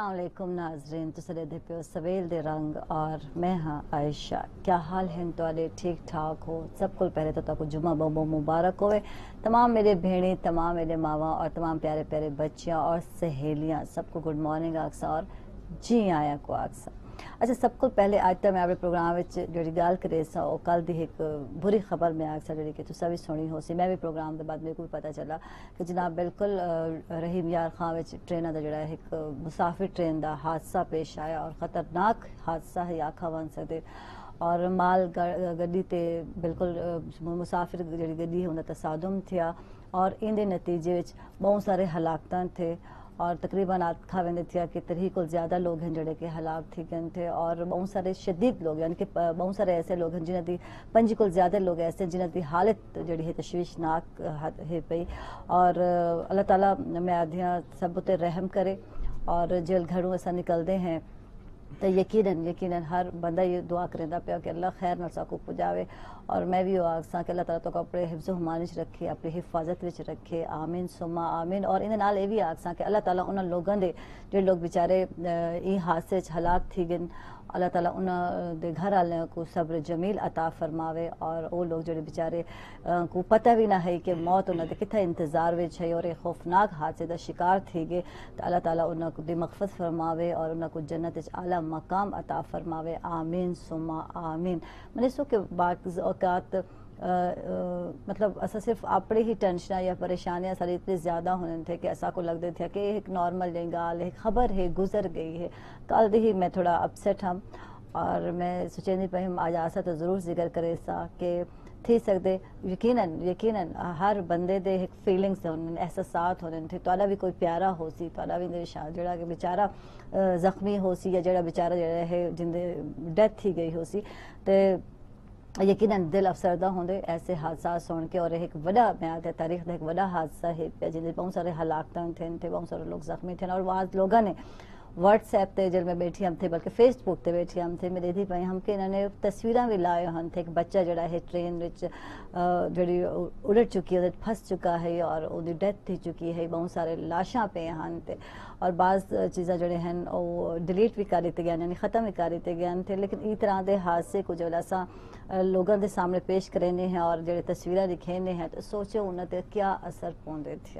अस्सलाम वालेकुम नाजरीन, तुसीं दे पियो सवेल दे रंग और मैं हाँ आयशा। क्या हाल है तुहाडे? ठीक ठाक हो? सब को पहले तो तुहानू जुमा बहुत मुबारक होवे। तमाम मेरे भेणी, तमाम मेरे मावा और तमाम प्यारे प्यारे बच्चियाँ और सहेलियाँ सबको गुड मॉर्निंग आखसा और जी आया को आखसा। अच्छा, सब को पहले आज तक मैं अपने प्रोग्राम में जी गल करे सा और कल दी एक बुरी खबर मैं आखसा जी कि तुसा भी सुनी हो सी। मैं भी प्रोग्राम के बाद मेरे को भी पता चला कि जनाब बिल्कुल रहीम यार खां में ट्रेन का जोड़ा एक मुसाफिर ट्रेन का हादसा पेश आया और ख़तरनाक हादसा है आखा बन सकते। और माल गड्डी ते बिल्कुल मुसाफिर जी गड्डी है उनका तसादुम थिया और इन नतीजे बहुत सारे हलाकत थे और तकरीबन आखा वेंदे थिया कि 30 को ज़्यादा लोग हैं जोड़े के हलाक थी गए थे और बहुत सारे शदीद लोग यानी कि बहुत सारे ऐसे लोग हैं जिन्हें 5 को ज़्यादा लोग ऐसे जिन्हें हालत जी है तशवीशनाक है पई। और अल्लाह ताला मैं आदियाँ सब ते रहम करे और जेल घरों असा निकलते हैं तो यकीनन यकीनन हर बंदा ये दुआ करेंदा पिया कि अल्लाह खैर न साकू पुजावे। और मैं भी आखसा कि अल्लाह ताला तो अपने हिफ्ज़ हुमान रखे, अपनी हिफाजत विच रखे। आमीन सुम्मा आमीन। और इन नाल ये भी आखसा कि अल्लाह ताला उन्होंने लोगों दे जो लोग बेचारे ई हादसे हलाक थी गए, अल्लाह ताला उन्होंने घर वाले को सब्र जमील अता फरमावे। और वो लोग जो बेचारे को पता भी ना है कि मौत उन्होंने कितना इंतजार विच है और एक खौफनाक हादसे का शिकार थी गए, तो अल्लाह ताला उन्होंने मग़फ़िरत फरमावे और उन्होंने जन्नत आला मकाम अता फरमावे। आमीन सुम्मा आमीन। मैंने सो के बाक़ औकात मतलब असा सिर्फ अपने ही टेंशन या परेशानियां सारी इतनी ज़्यादा होने थे कि ऐसा को लगते थे कि एक नॉर्मल गाल है, खबर है, गुजर गई है। कल ही मैं थोड़ा अपसेट हम और मैं सोचेंदी पई हम आज आसा तो ज़रूर जिक्र करे सा कि थी सकते यकीनन यकीनन हर बंदे दे एक फीलिंग्स होने, एहसासात होने थे। तुहाडा भी कोई प्यारा हो सी, तुहाडा भी जोड़ा कि बेचारा जख्मी हो सी या जोड़ा बेचारा जोड़ा है जिंदे डेथ थी गई हो सी, तो यकीनन दिल अफसरदा होंगे ऐसे हादसा सुन के। और एक बड़ा मैं आगे तारीख का एक बड़ा हादसा है जिन्हें बहुत सारे हलाकत थे, बहुत सारे लोग जख्मी थे। और वहाँ लोगों ने व्हाट्सएप ते जल में बैठी हम थे बल्कि फेसबुक ते बैठी हम थे मेरे दी पाई हम कि इन्होंने तस्वीर भी लाए हम थे। एक बच्चा जड़ा है ट्रेन विच जी उड़ चुकी है, फस चुका है और उसकी डेथ थी चुकी है। बहुत सारे लाशा पे हैं और बाज़ चीज़ा जोड़े हैं वो डिलीट भी कर दिते गए यानी ख़त्म भी कर दिते गए थे। लेकिन इस तरह के हादसे को जो असा लोगों के सामने पेश करेने हैं और जो तस्वीर दिखेने हैं तो सोचो उन्होंने क्या असर पौंदे थे।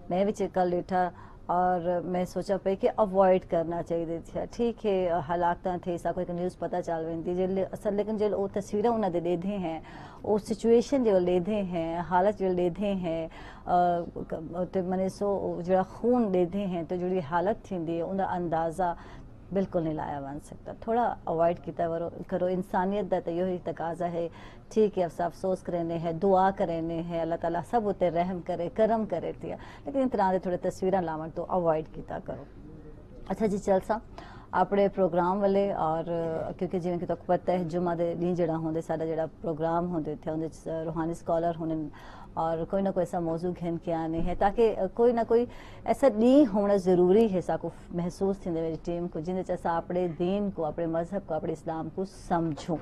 मैं भी कल बैठा और मैं सोचा पे कि अवॉइड करना चाहिए था। ठीक है हालात थे ऐसा कोई न्यूज़ पता चल रही थी असल, लेकिन जो वो तस्वीर उन्होंने लेदे हैं वो सिचुएशन जो लेदे हैं हालत जो लेदे हैं तो मैंने सो जो खून लेदे हैं तो जी हालत थी उनका अंदाज़ा बिल्कुल नहीं लाया बन सकता। थोड़ा अवॉइड किया करो। इंसानियत का तो यही तकाजा है। ठीक है अफसोस करेने हैं, दुआ करेने हैं, अल्लाह ताला सब उते रहम करे करम करे थिया, लेकिन इन तरह के थोड़े तस्वीर लावन तो अवॉइड किया करो। अच्छा जी चल सा अपने प्रोग्राम वाले और क्योंकि जिवें कि तुहानू पता है जुमा दे दी जड़ा होंदे साडा जड़ा प्रोग्राम होंदे थे उहदे रूहानी स्कॉलर होने और कोई ना कोई ऐसा मौजू घेन के आने हैं ताकि कोई ना कोई ऐसा डी होना ज़रूरी है साको महसूस थी मेरी टीम को जिन्हें असा अपने दीन को, अपने मजहब को, अपने इस्लाम को समझूं।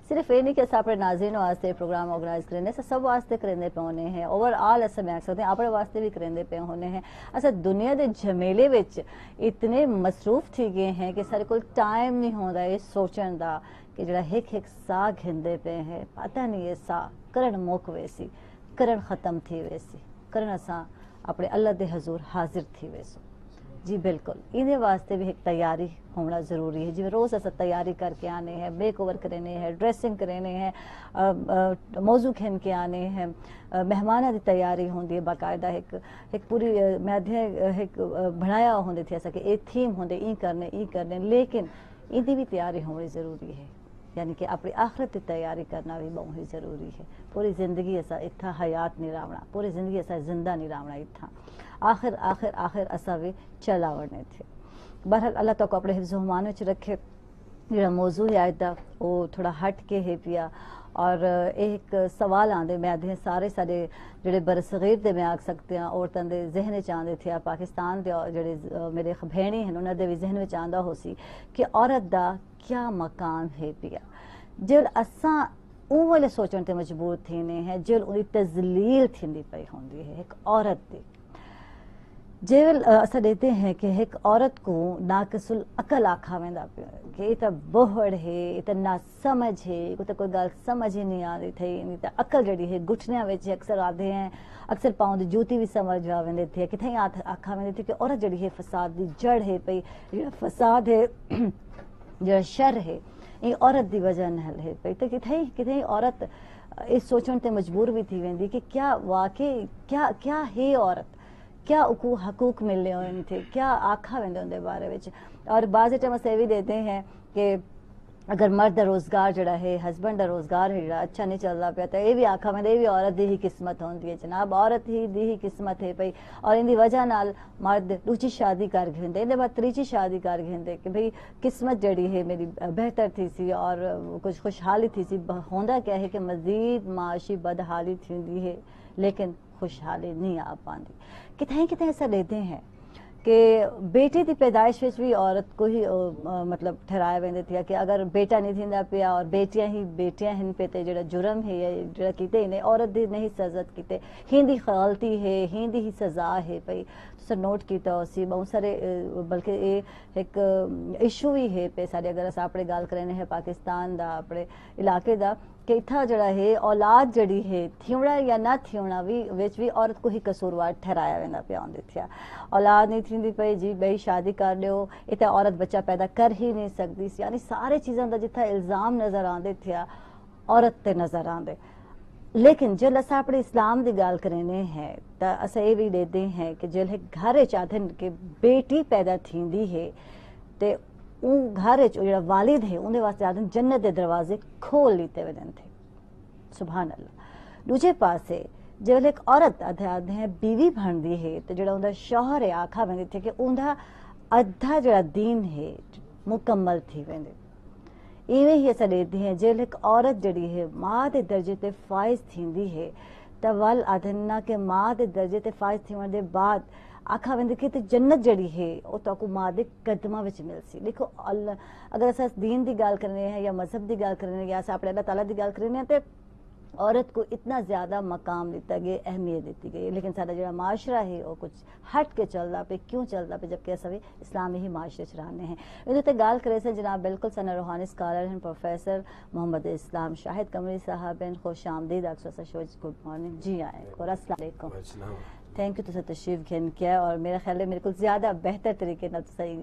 सिर्फ ये नहीं कि अस अपने नाज़रीन वास्ते प्रोग्राम ऑर्गेनाइज करें, अस सब वास्ते करेंदे पे होने हैं। ओवरऑल अस मैं आख सकते हैं अपने वास्ते भी करेंदे पे होने हैं। अस दुनिया के झमेले विच इतने मसरूफ थी गए हैं कि सारे को टाइम नहीं होता ये सोचने का कि जरा एक साह घिंदे पे है पता नहीं ये साह करण मुक वैसी करण ख़त्म थी वैसी करण असा अपने अल्लाह के हजूर हाजिर थी वैसो। जी बिल्कुल इन्हें वास्ते भी एक तैयारी होना ज़रूरी है। जिवें रोज़ अस तैयारी करके आने हैं, मेक ओवर करने हैं, ड्रेसिंग करने हैं, मौजू खेन के आने हैं, मेहमाना की तैयारी होंगी है बाकायदा एक पूरी मैं एक बनाया होंगे थे ऐसा कि एक थीम होंगे ई करने लेकिन इनकी भी तैयारी होनी ज़रूरी है। यानी कि अपनी आखिरत की तैयारी करना भी बहुत ही ज़रूरी है। पूरी ज़िंदगी ऐसा इतना हयात नहीं रावना, पूरी ज़िंदगी ऐसा जिंदा नहीं रावना इतना आखिर आखिर आखिर असा भी चलावने थे। बहरहाल अल्लाह तक अपने हिफ्ज़ हुमान में रखे। जो मौजू है आज का वो थोड़ा हट के है पिया और एक सवाल आते मैं आदि सारे सारे जोड़े बरसगीर दे मैं आख सकते हैं औरतों के जहन च आते थे पाकिस्तान के जोड़े मेरे भेणी हैं उन्होंने भी जहन में आता हो सी कि औरत का क्या मकाम है पिया जो असा उन वाले सोचने ते मजबूर थी हैं जो उनकी तजलील थी पई होंगी है। एक औरत की। जिल असा उन वाले सोचण ते मजबूर थीने हैं जो उनकी तजलील थींदी पई होंदी है। एक औरत दी। जिल असा उन वाले सोचण ते मजबूर थीने हैं जो उनकी तजलील थींदी पई होंदी है। एक औरत दी। जेवल असां ॾिसते हैं कि एक औरत को नाक़िसुल अकल आखा वेंदा पिया कि ये त बोहड़ है, ये त ना समझ है, को त कोई गाल समझ ही नहीं आ रही थी, इन त अकल जड़ी है घुटनिया विच अक्सर आते हैं, अक्सर पाँव दी जूती भी समझ आ वेंदे थे कि थई आखा वेंदे थे कि औरत जड़ी है फसाद दी जड़ है पई, जेड़ा फसाद है जेड़ा शर है ये औरत दी वजह नाल है पई, तो किथई औरत इस सोचण ते मजबूर भी थी वेंदी कि क्या वाकई क्या क्या है औरत, क्या उको हकूक मिलने होने थे, क्या आखा वेंदे उनके बारे में। और बाज़ टाइम अस भी देते हैं कि अगर मर्द का रोज़गार जड़ा है, हस्बैंड का रोज़गार है जड़ा अच्छा नहीं चलता पाया तो ये भी आखा वेंदे ये भी औरत दी ही किस्मत होंदी है जनाब, औरत ही दी ही किस्मत है पई, और इन वजह नाल मर्द दूजी शादी कर घेंदे, इन बाद तीजी शादी कर घेंदे कि भाई किस्मत जड़ी है मेरी बेहतर थी सी और कुछ खुशहाली थी सी। होंदा क्या है कि मज़ीद माशी बदहाली थींदी है लेकिन खुशहाली नहीं आ पाती। कितें कितें ऐसा देते हैं कि बेटे की पैदाइश विच भी औरत को ही मतलब ठहराया वेंदे थे कि अगर बेटा नहीं थींदा पिया और बेटियां हिन पे ते जेड़ा जुर्म है या जेड़ा कीते इन्हें औरत दी नहीं सजत कीते हिंदी गलती है, हिंदी ही सजा है पई। तुसां नोट कीता उसी बहुत सारे बल्कि ये एक इशू भी है पे सारे अगर अस अपने गल करें है पाकिस्तान दा अपने इलाके दा कि इतना जड़ा है औलाद जड़ी है थिवड़ा या ना थिवड़ा भी औरत को ही कसूरवार ठहराया वेंदा पिया होंदे थिया। औलाद नहीं थींदी पई जी बई शादी कर लियो इतना औरत बच्चा पैदा कर ही नहीं सकती, यानी सारे चीज़ों का जिथा इल्ज़ाम नज़र आते थिया औरत ते नज़र आते। लेकिन जल अस अपने इस्लाम की गल करें हैं तो अस ये भी देते हैं कि जल घर चाहते कि बेटी पैदा थींदी है तो घर जो वालिद है उन्हें वास्ते आदन जन्नत के दरवाजे खोल लीते वजन थे। सुभान अल्लाह। दूजे पासे जब एक औरत आधे बीवी बनती है तो जो उनका शौहर है आखा वेंदी थे कि उनका अद्धा जो दीन है मुकम्मल थी वेंदे। इवें ही असां ॾिसंदी हैं जब एक औरत जड़ी है माँ के दर्जे ते फाइज थींदी है तो वल आधना के माँ के दर्जे ते फाइज थीवण के बाद आखा वेंदी कि जन्नत जड़ी है वो तो माँ के कदमां विच मिलसी। देखो अगर अस दीन की गल करने हैं या मजहब की गल करने या अपने अल्लाह ताला की गल करने तो औरत को इतना ज़्यादा मकाम दिता गया, अहमियत दी गई, लेकिन सारा जो माशरा है वो कुछ हट के चलता पे, क्यों चलता पे जबकि अस भी इस्लामी ही माशरे च रहने हैं। इन्हें गाल करे से जनाब बिल्कुल सना रूहानी स्कॉलर हैं प्रोफेसर मोहम्मद इस्लाम शाहिद कमरी साहब हैं, खुश आमदीद अक्सर शोज गुड मॉर्निंग जी आए और अस्सलाम वालेकुम। थैंक यू तुसा तशरीफ घेन किया और मेरा ख्याल है मेरे को ज़्यादा बेहतर तरीके सही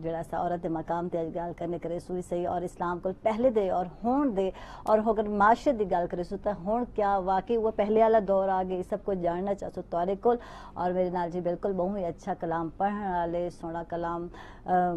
जरा सा औरत के मकाम ते गल करने करे सू सही और इस्लाम को पहले दे और होण दे और अगर माशरे की गल करे सो तो होण क्या वाकई वो पहले वाला दौर आ गए सब कुछ जानना चाहो तौरे को। और मेरे नाल जी बिल्कुल बहुत ही अच्छा कलाम पढ़ने वाले सोना कलाम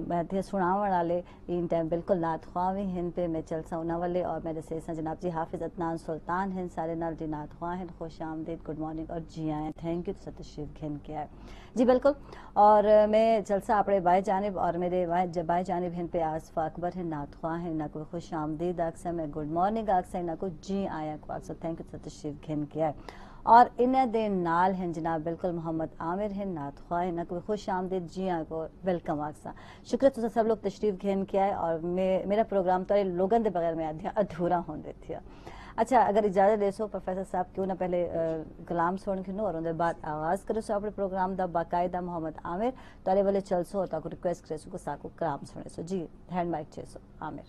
मैं सुनावन वाले इन टाइम बिल्कुल नात ख्वाह भी हैं पे मैं चलसा उन्होंने वाले और मेरे से जनाब जी हाफिज अदनान सुल्तान हैं सारे नाल जी नात ख्वाह हैं। खुश आमदीद गुड मॉर्निंग और जी आए थैंक यू तशरीफ घेन किया है जी बिल्कुल। और मैं जलसा अपने बाएं जानिब और मेरे बाएं जानिब हैं पे आसफा अकबर हैं नात ख्वाह हैं ना को खुश आमदीद अक्सर मैं गुड मॉर्निंग अक्सर ना को जी आया को अक्सर थैंक यू तशरीफ घेन किया है। और इन्हें दे नाल हैं जनाब बिल्कुल मोहम्मद आमिर हैं नात ख्वाह हैं ना को खुश आमदीद जी आया को वेलकम अक्सर शुक्र तुझे सब लोग तशरीफ घेन किया है और मेरा प्रोग्राम तो लोगों के बगैर में अधूरा होने थी। अच्छा अगर इजाज़त दे सो प्रोफेसर साहब क्यों ना पहले कलाम सुन खिनो और उनके बाद आवाज़ करो सो अपने प्रोग्राम दा बाकायदा मोहम्मद आमिर तारे वाले चल सो ताको रिक्वेस्ट करे सो को साको कलाम सुने सो जी हैंड माइक चे सो आमिर।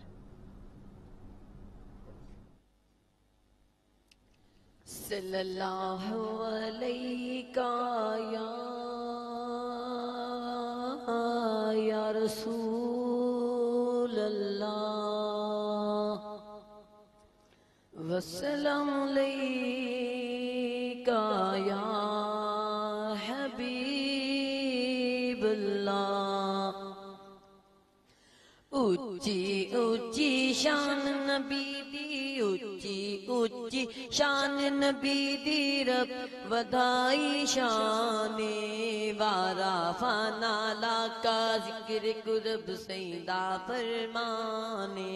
सल्लल्लाहु अलैका या रसूल अल्लाह वस्सलाम अलैका या हबीब अल्लाह। ऊंची ऊंची शान नबी दी ऊंची ऊंची शान नबी दी रब वधाई शाने वारा फाना लाका जिक्र कुरब सैदा फरमाने।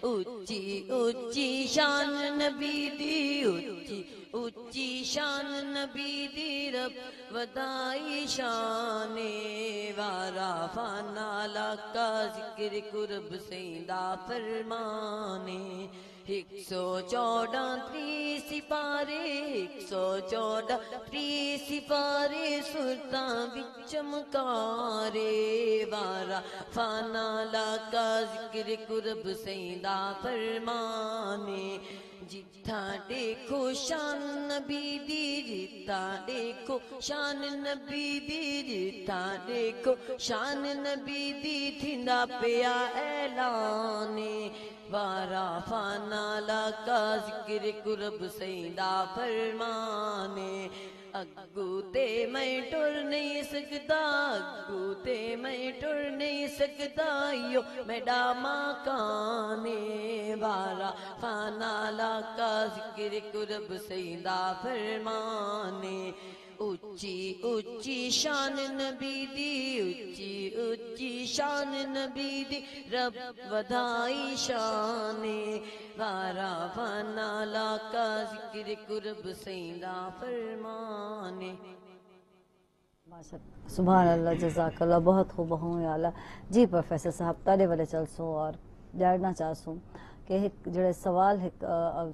ऊंची ऊंची शान नबी दी ऊंची ऊंची शान नबी दी रब वधाई शाने वारा फाना लाका जिक्र कुरब सैदा फरमाने। 114 त्री सिपारे 114 त्री सिपारे सुरतां विच मुकारे वारा फाना लाका जिक्र कुरब सैंदा फरमाने जिथा देखो शान नबी दी जिथा देखो शान नबी दी जिथा देखो शान नबी दी थींदा पिया ऐलाने वारा फाना लाका जिक्र कुरब सैंदा फरमाने अग्गू ते मैं टुर नहीं सकता अग्गू ते मैं टुर नहीं सकता यो मेरा मकाने वारा फाना लाका जिक्र कुरब सैंदा फरमाने ऊंची ऊंची शान नबी दी ऊंची ऊंची शान नबी दी रब वधाई शाने वारा फाना लाका जिक्र कुरब सैंदा फरमाने। सुभान अल्लाह जज़ाकल्लाह बहुत खूब हूँ या अल्लाह जी। प्रोफेसर साहब ताले वाले चलसो और जानना चाहसूँ कि एक जड़े सवाल एक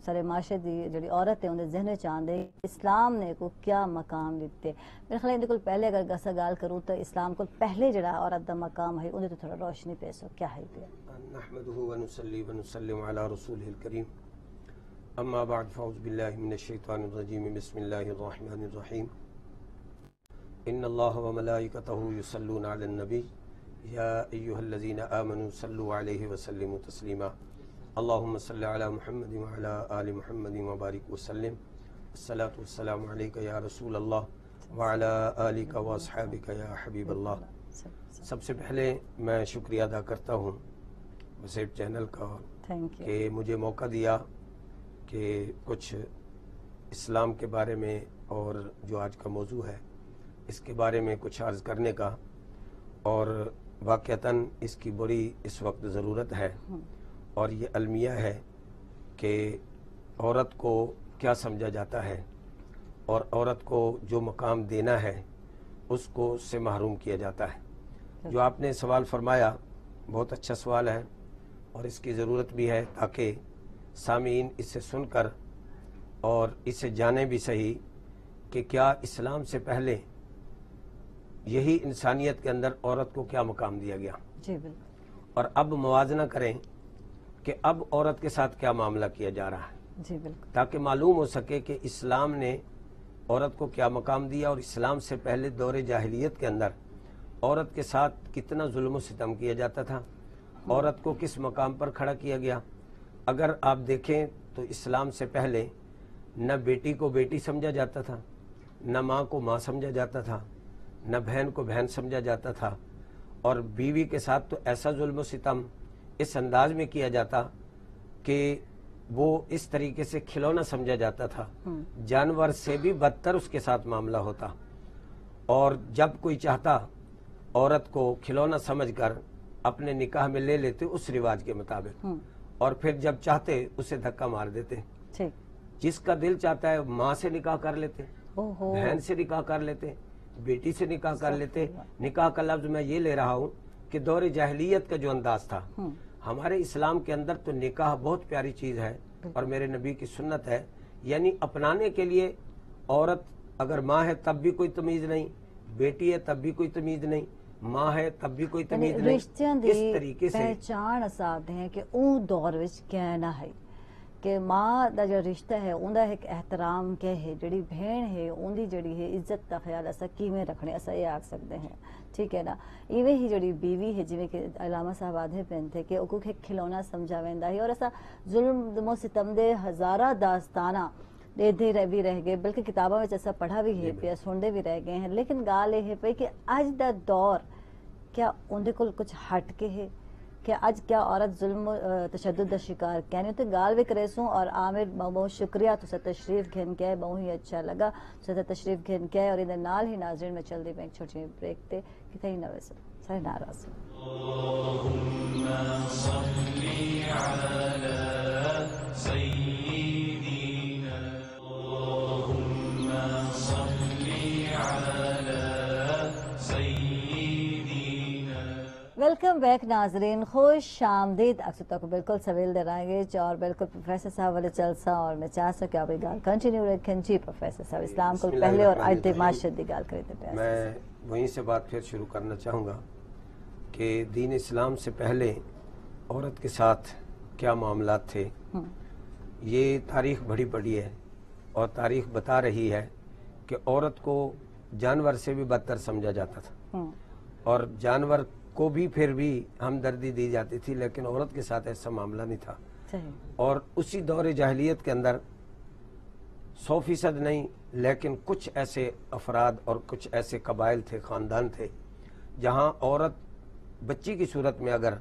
सारे माशरे दी जड़ी औरत है उन्हें जहन में चांदे इस्लाम ने को क्या मकाम दिते। मेरे ख्याल इनके पहले अगर गसा गाल करूँ तो इस्लाम को पहले जड़ा औरत दा मकाम है उन्हें तो थोड़ा रोशनी पेशो क्या है पे। नहमदुहु व नुसल्ली व नुसल्लिमु अला रसूलिल करीम अम्मा बाद फ़अऊज़ु बिल्लाहि मिनश शैतानिर रजीम बिस्मिल्लाहिर रहमानिर रहीम इन्नल्लाह व मलाइकतहु युसल्लूना अलन नबी या अय्युहल्लज़ीना आमनू सल्लु अलैहि व सल्लिमू तस्लीमा अल्लाहुम्मा सल्लि अला मुहम्मद व अला आलि मुहम्मद व बारिक व सल्लिम अस्सलातु वस्सलामु अलैका या रसूल अल्लाह व अला आलिका व अस्हाबिका या हबीब अल्लाह। सबसे पहले मैं शुक्रिया अदा करता हूँ बसेट चैनल का कि मुझे मौका दिया कि कुछ इस्लाम के बारे में और जो आज का मौजू है इसके बारे में कुछ अर्ज़ करने का, और वाक़तन इसकी बड़ी इस वक्त ज़रूरत है। और ये अलमिया है कि औरत को क्या समझा जाता है और औरत को जो मकाम देना है उसको उससे महरूम किया जाता है। जो आपने सवाल फरमाया बहुत अच्छा सवाल है और इसकी ज़रूरत भी है ताकि सामीन इसे सुनकर और इसे जाने भी सही कि क्या इस्लाम से पहले यही इंसानियत के अंदर औरत को क्या मकाम दिया गया जी बिल्कुल, और अब मुवाजना करें कि अब औरत के साथ क्या मामला किया जा रहा है जी बिल्कुल, ताकि मालूम हो सके कि इस्लाम ने औरत को क्या मकाम दिया और इस्लाम से पहले दौरे जाहिलियत के अंदर औरत के साथ कितना जुल्म और सितम किया जाता था, औरत को किस मकाम पर खड़ा किया गया। अगर आप देखें तो इस्लाम से पहले न बेटी को बेटी समझा जाता था, न माँ को माँ समझा जाता था, न बहन को बहन समझा जाता था, और बीवी के साथ तो ऐसा जुल्म और सितम इस अंदाज में किया जाता कि वो इस तरीके से खिलौना समझा जाता था, जानवर से भी बदतर उसके साथ मामला होता। और जब कोई चाहता औरत को खिलौना समझकर अपने निकाह में ले लेते उस रिवाज के मुताबिक, और फिर जब चाहते उसे धक्का मार देते। जिसका दिल चाहता है माँ से निकाह कर लेते, बहन से निकाह कर लेते, बेटी से निकाह कर लेते। निकाह का लफ्ज मैं ये ले रहा हूँ कि दौरे जाहिलियत का जो अंदाज था, हमारे इस्लाम के अंदर तो निकाह बहुत प्यारी चीज है और मेरे नबी की सुन्नत है, यानी अपनाने के लिए औरत अगर माँ है तब भी कोई तमीज नहीं, बेटी है तब भी कोई तमीज नहीं, माँ है तब भी कोई तमीज नहीं। इस तरीके से पहचान साधे हैं कि ऊ दौर विच कहना है कि माँ का जो रिश्ता है उनका एक एहतराम के है, जड़ी भेण है उनकी जड़ी है इज्जत का ख्याल असा किवें रखने असा ये आख सकते हैं, ठीक है ना। इवें ही जड़ी बीवी है जिवें कि अलामा साहब आधे पेन थे कि उको एक खिलौना समझा वेंदा है, और असा जुल्म सितम दे हजारा दास्ताना देदे भी रह गए, बल्कि किताबों में ऐसा पढ़ा भी है पे सुनते भी रह गए हैं। लेकिन गाल ये है पे कि अज दा दौर क्या उनके कोल कुछ हट के है कि अज क्या औरत जुल्म तशद्दुद दा शिकार कहने तो गाल भी करेसूँ। और आमिर बहुत शुक्रिया तुसा तशरीफ घेन के बहुत ही अच्छा लगा तुसा तशरीफ घेन के, और इधर नाल ही नाज़रीन में चल दी मैं एक छोटी ब्रेक ते किथे ही ना वैसे सारे नाराज वेलकम बैक नाजरीन, खुश आमदीद। अक्सर तक बिल्कुल सवेल दे रहेंगे और बिल्कुल प्रोफेसर साहब वाले जलसा और मैं चाह सके आप गाल कंटिन्यू रखें जी प्रोफेसर साहब इस्लाम को पहले और आज दे माशरे दी गाल करें थे। मैं वहीं से बात फिर शुरू करना चाहूँगा कि दीन इस्लाम से पहले औरत के साथ क्या मामलात थे। ये तारीख बड़ी बड़ी है और तारीख बता रही है कि औरत को जानवर से भी बदतर समझा जाता था और जानवर को भी फिर भी हमदर्दी दी जाती थी, लेकिन औरत के साथ ऐसा मामला नहीं था। और उसी दौर जाहिलियत के अंदर 100% नहीं, लेकिन कुछ ऐसे अफराद और कुछ ऐसे कबाइल थे, ख़ानदान थे, जहाँ औरत बच्ची की सूरत में अगर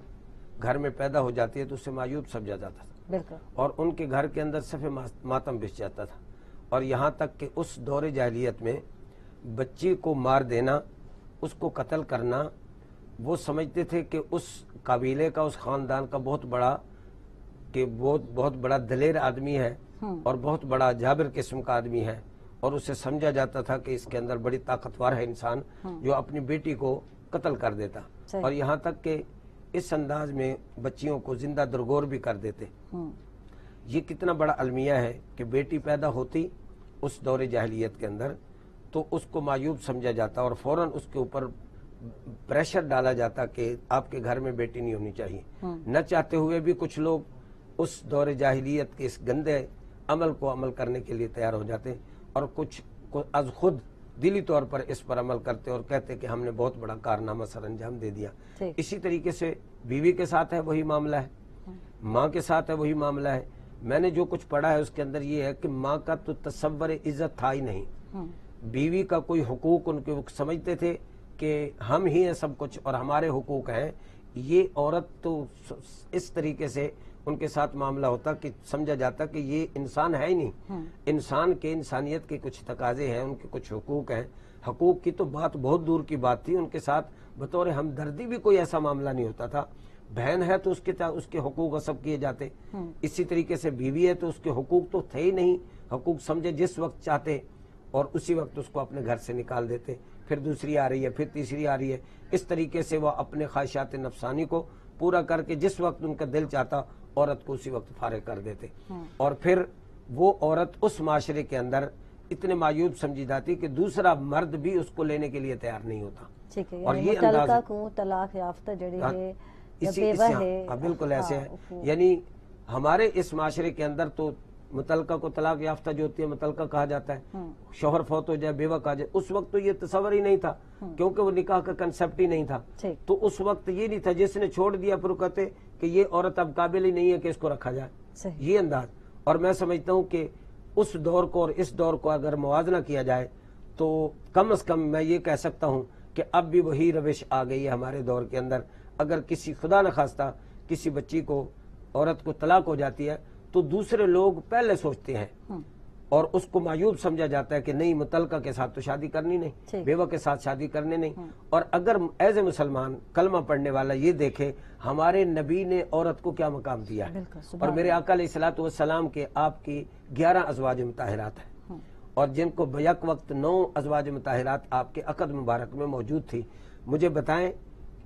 घर में पैदा हो जाती है तो उसे मायूब समझा जाता था और उनके घर के अंदर सफ़े मातम बिछ जाता था। और यहाँ तक कि उस दौर जाहिलियत में बच्ची को मार देना, उसको कत्ल करना, वो समझते थे कि उस कबीले का, उस ख़ानदान का बहुत बड़ा दलेर आदमी है और बहुत बड़ा जाबिर किस्म का आदमी है और उसे समझा जाता था कि इसके अंदर बड़ी ताकतवर है इंसान जो अपनी बेटी को कत्ल कर देता। और यहाँ तक कि इस अंदाज में बच्चियों को जिंदा दरगोर भी कर देते। ये कितना बड़ा अलमिया है कि बेटी पैदा होती उस दौरे जाहिलियत के अंदर तो उसको मायूब समझा जाता और फौरन उसके ऊपर प्रेशर डाला जाता कि आपके घर में बेटी नहीं होनी चाहिए। न चाहते हुए भी कुछ लोग उस दौरे जाहिलियत के इस गंदे अमल को अमल करने के लिए तैयार हो जाते और कुछ आज खुद दिली तौर पर इस पर अमल करते और कहते कि हमने बहुत बड़ा कारनामा सर अंजाम दे दिया। इसी तरीके से बीवी के साथ है वही मामला है, माँ के साथ है वही मामला है। मैंने जो कुछ पढ़ा है उसके अंदर ये है कि माँ का तो तसव्वुर इज्जत था ही नहीं, बीवी का कोई हुकूक उनके समझते थे कि हम ही हैं सब कुछ और हमारे हुकूक हैं। ये औरत तो इस तरीके से उनके साथ मामला होता कि समझा जाता कि ये इंसान है ही नहीं। इंसान के, इंसानियत के कुछ तकाजे हैं, उनके कुछ हुकूक हैं। हुकूक की तो बात बहुत दूर की बात थी, उनके साथ बतौर हमदर्दी भी कोई ऐसा मामला नहीं होता था। बहन है तो उसके हुकूक गसब किए जाते, इसी तरीके से बीवी है तो उसके हुकूक तो थे ही नहीं। हुकूक समझे जिस वक्त चाहते और उसी वक्त उसको अपने घर से निकाल देते, फिर दूसरी आ रही है, फिर तीसरी आ रही है। इस तरीके से वह अपने ख्वाहिशात नफसानी को पूरा करके जिस वक्त उनका दिल चाहता औरत को उसी वक्त फारिग कर देते। और फिर वो औरत उस माशरे के अंदर इतने मायूब समझी जाती कि दूसरा मर्द भी उसको लेने के लिए तैयार नहीं होता। और ये अंदाज को तलाक याफ्ता जड़ी है, बिल्कुल ऐसे है। यानी हमारे इस माशरे के अंदर तो मुतलका को तलाक याफ्ता जो होती है मुतलका कहा जाता है। शोहर फौत हो जाए, बेवा कहा जाए, उस वक्त तो ये तस्वर ही नहीं था क्योंकि वो निकाह का कंसेप्ट ही नहीं था। तो उस वक्त ये नहीं था, जिसने छोड़ दिया फिर कहते कि ये औरत अब काबिल ही नहीं है कि इसको रखा जाए, ये अंदाज। और मैं समझता हूँ कि उस दौर को और इस दौर को अगर मुवाजना किया जाए तो कम से कम मैं ये कह सकता हूँ कि अब भी वही रविश आ गई है हमारे दौर के अंदर। अगर किसी खुदा न खास्ता किसी बच्ची को, औरत को तलाक हो जाती है तो दूसरे लोग पहले सोचते हैं और उसको मायूब समझा जाता है कि नहीं, मुतलका के साथ तो शादी करनी नहीं, बेवा के साथ शादी करने नहीं। और अगर एज ए मुसलमान कलमा पढ़ने वाला ये देखे हमारे नबी ने औरत को क्या मकाम दिया है और मेरे आका अलैहिस्सलातु वस्सलाम के आपकी 11 अज़वाज मुताहिरात हैं और जिनको बैक वक्त 9 अज़वाज मुताहिरात आपके अक़द मुबारक में मौजूद थी। मुझे बताएं,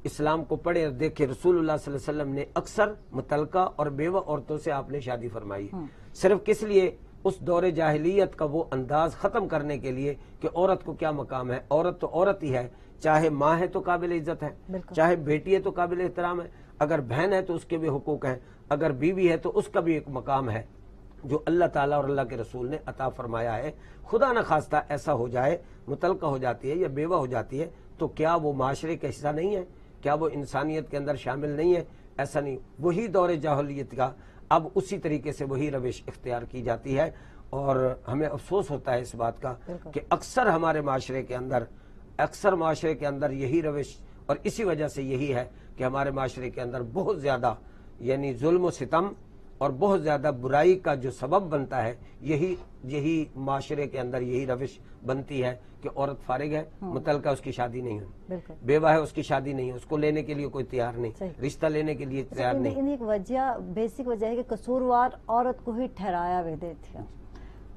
इस्लाम को पढ़े और देखे, रसूलुल्लाह सल्लल्लाहु अलैहि वसल्लम ने अक्सर मुतलका और बेवा औरतों से आपने शादी फरमाई, सिर्फ किस लिए? उस दौरे जाहिलियत का वो अंदाज खत्म करने के लिए कि औरत को क्या मकाम है। औरत तो औरत ही है, चाहे माँ है तो काबिल इज्जत है, चाहे बेटी है तो काबिल एहतराम है, अगर बहन है तो उसके भी हुकूक हैं, अगर बीवी है तो उसका भी एक मकाम है जो अल्लाह ताला और अल्लाह के रसूल ने अता फरमाया है। खुदा न खास्ता ऐसा हो जाए, मुतलका हो जाती है या बेवा हो जाती है तो क्या वो माशरे का हिस्सा नहीं है? क्या वो इंसानियत के अंदर शामिल नहीं है? ऐसा नहीं। वही दौरे जाहिलियत का अब उसी तरीके से वही रविश इख्तियार की जाती है और हमें अफसोस होता है इस बात का कि अक्सर हमारे माशरे के अंदर यही रविश, और इसी वजह से यही है कि हमारे माशरे के अंदर बहुत ज्यादा यानी जुल्म सितम और बहुत ज्यादा बुराई का जो सबब बनता है यही माशरे के अंदर यही रविश बनती है कि औरत फारिग है, मुतलका उसकी शादी नहीं हुई, बेवा है उसकी शादी नहीं है, उसको लेने के लिए कोई तैयार नहीं, रिश्ता लेने के लिए तैयार नहीं। बेसिक वजह है कि कसूरवार औरत को ही ठहराया वेदे थे।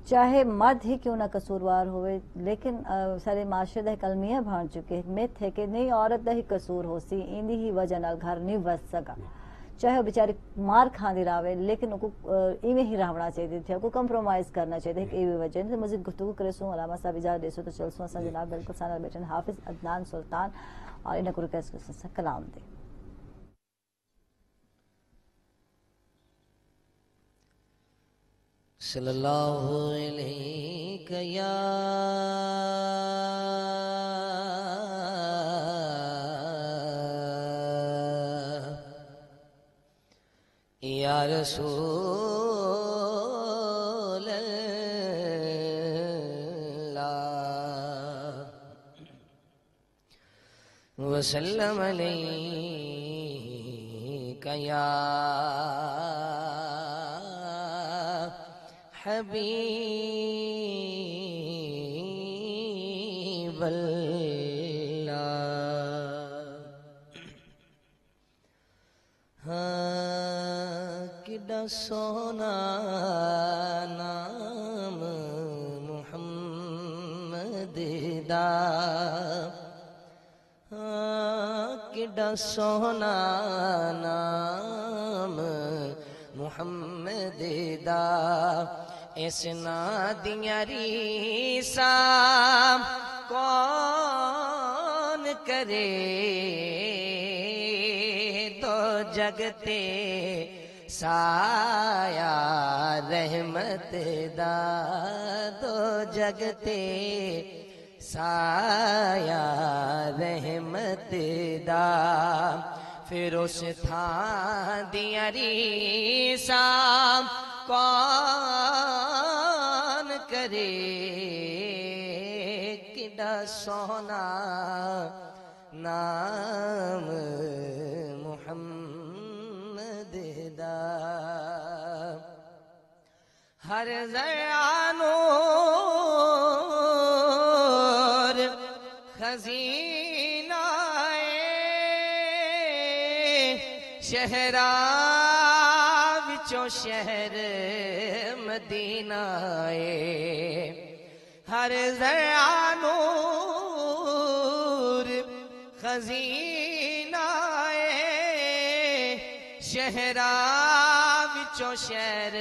चाहे मर्द ही क्यों ना कसूरवार होवे, लेकिन सारे माशरे दा कलमिया भाण चुके मिथ है कि नहीं औरत दा ही कसूर हो सी, इंदी ही वजह नाल घर नहीं बस सका, चाहे वो बेचारी मार खांदी रहे लेकिन उनको इवें ही रहना चाहिए थे, को कंप्रोमाइज करना चाहिए कि इवे वजह से मजीद गुफ्तगू करे सो अलामा साहब इजाजत देसो तो चलसो असा जनाब बिल्कुल साना बेटन हाफिज अदनान सुल्तान और इनको रिक्वेस्ट कर कलाम दे। सल्लल्लाहु अलैहि या रसूल अल्लाह वसल्लम अलैका या हबीब अल्लाह। हाँ किड़ा सोना नाम मुहम्मद दा, हाँ किड़ा सोना नाम मुहम्मद दा, इस नादियां रीसा कौन करे, तो जगते साया रहमत दा, तो जगते साया रहमत दा, फिर उस थां दियां रीसा कौन करे, किड़ा सोना नाम मुहम्मद दा, हर ज़यानूर खज़ीनाए शहरा विचों शहर मदीना हर ज़यानूर खज़ीना शहरा विचों शहर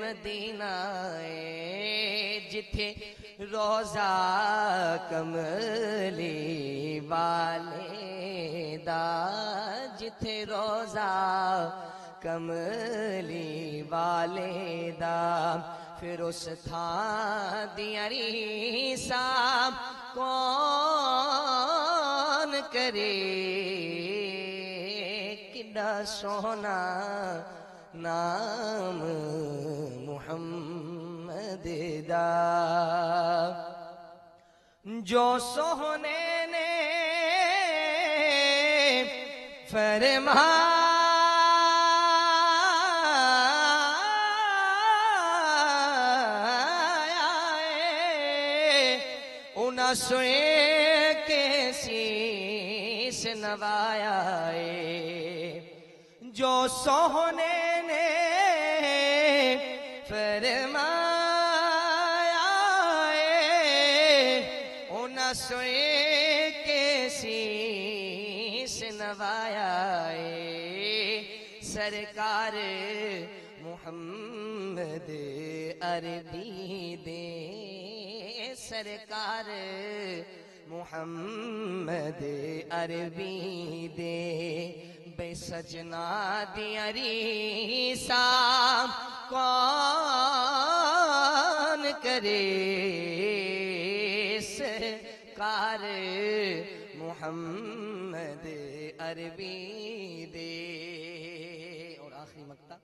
मदीना जिथे रोज़ा कमली वाले दा, जिथे रोज़ा कमली वाले दा, फिर उस थां दियां रीसां कौन करे, किड्डा सोहना नाम मुहम्मद दा, जो सोहने ने फरमाया सुए के शीश नवाया जो सोहने ने फरमाया उन सोए के शीश नवाया सरकार मुहम्मद अरबी दे, सरकार मुहम्मद अरबी दे, बे सजना दियां रीसां कौन करे, सरकार मुहम्मद अरबी दे। और आखिरी मक्ता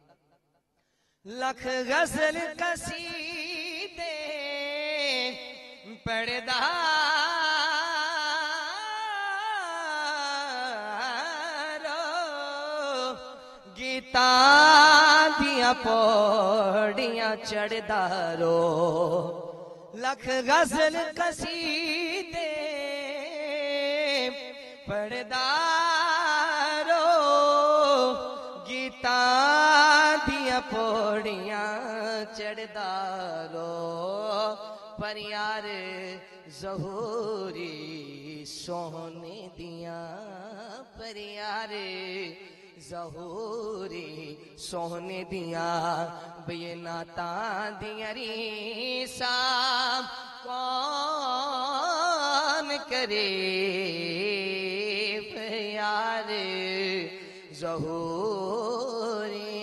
लख गजल कसीदे पढ़दा गीता दियां पौड़ियां चढ़दा रो, लख गजल कसीदे पढ़दा रो गीता दियां पौड़ियां चढ़दारो पर यार ज़हूरी सोने दिया पर यार ज़हूरी सोने दिया बे नाता दियरी सा कौन करे यार ज़हूरी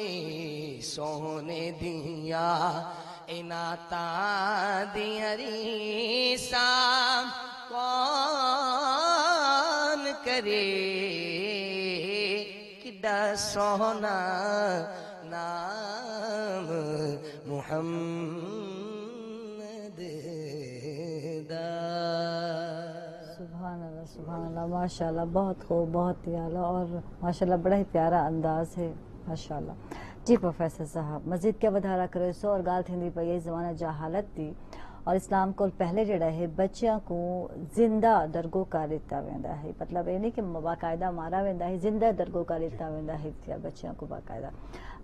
सोने दिया इनाता दियरी सा कौन करे किड्डा सोना नाम मुहम्मद दा। सुभान अल्लाह माशाल्लाह, बहुत खूब, बहुत ही आला और माशाल्लाह बड़ा ही प्यारा अंदाज है माशाल्लाह। जी प्रोफेसर साहब मज़ीद क्या वधारा करे सो और गाल थींदी पई है ज़माना जहालत थी और इस्लाम को पहले जड़ा है बच्चियां को जिंदा दरगोकार दिता वेंदा है, मतलब ये नहीं कि बाकायदा मारा वेंदा है, जिंदा दरगोकार दिता वेंदा है बच्चियां को बाकायदा।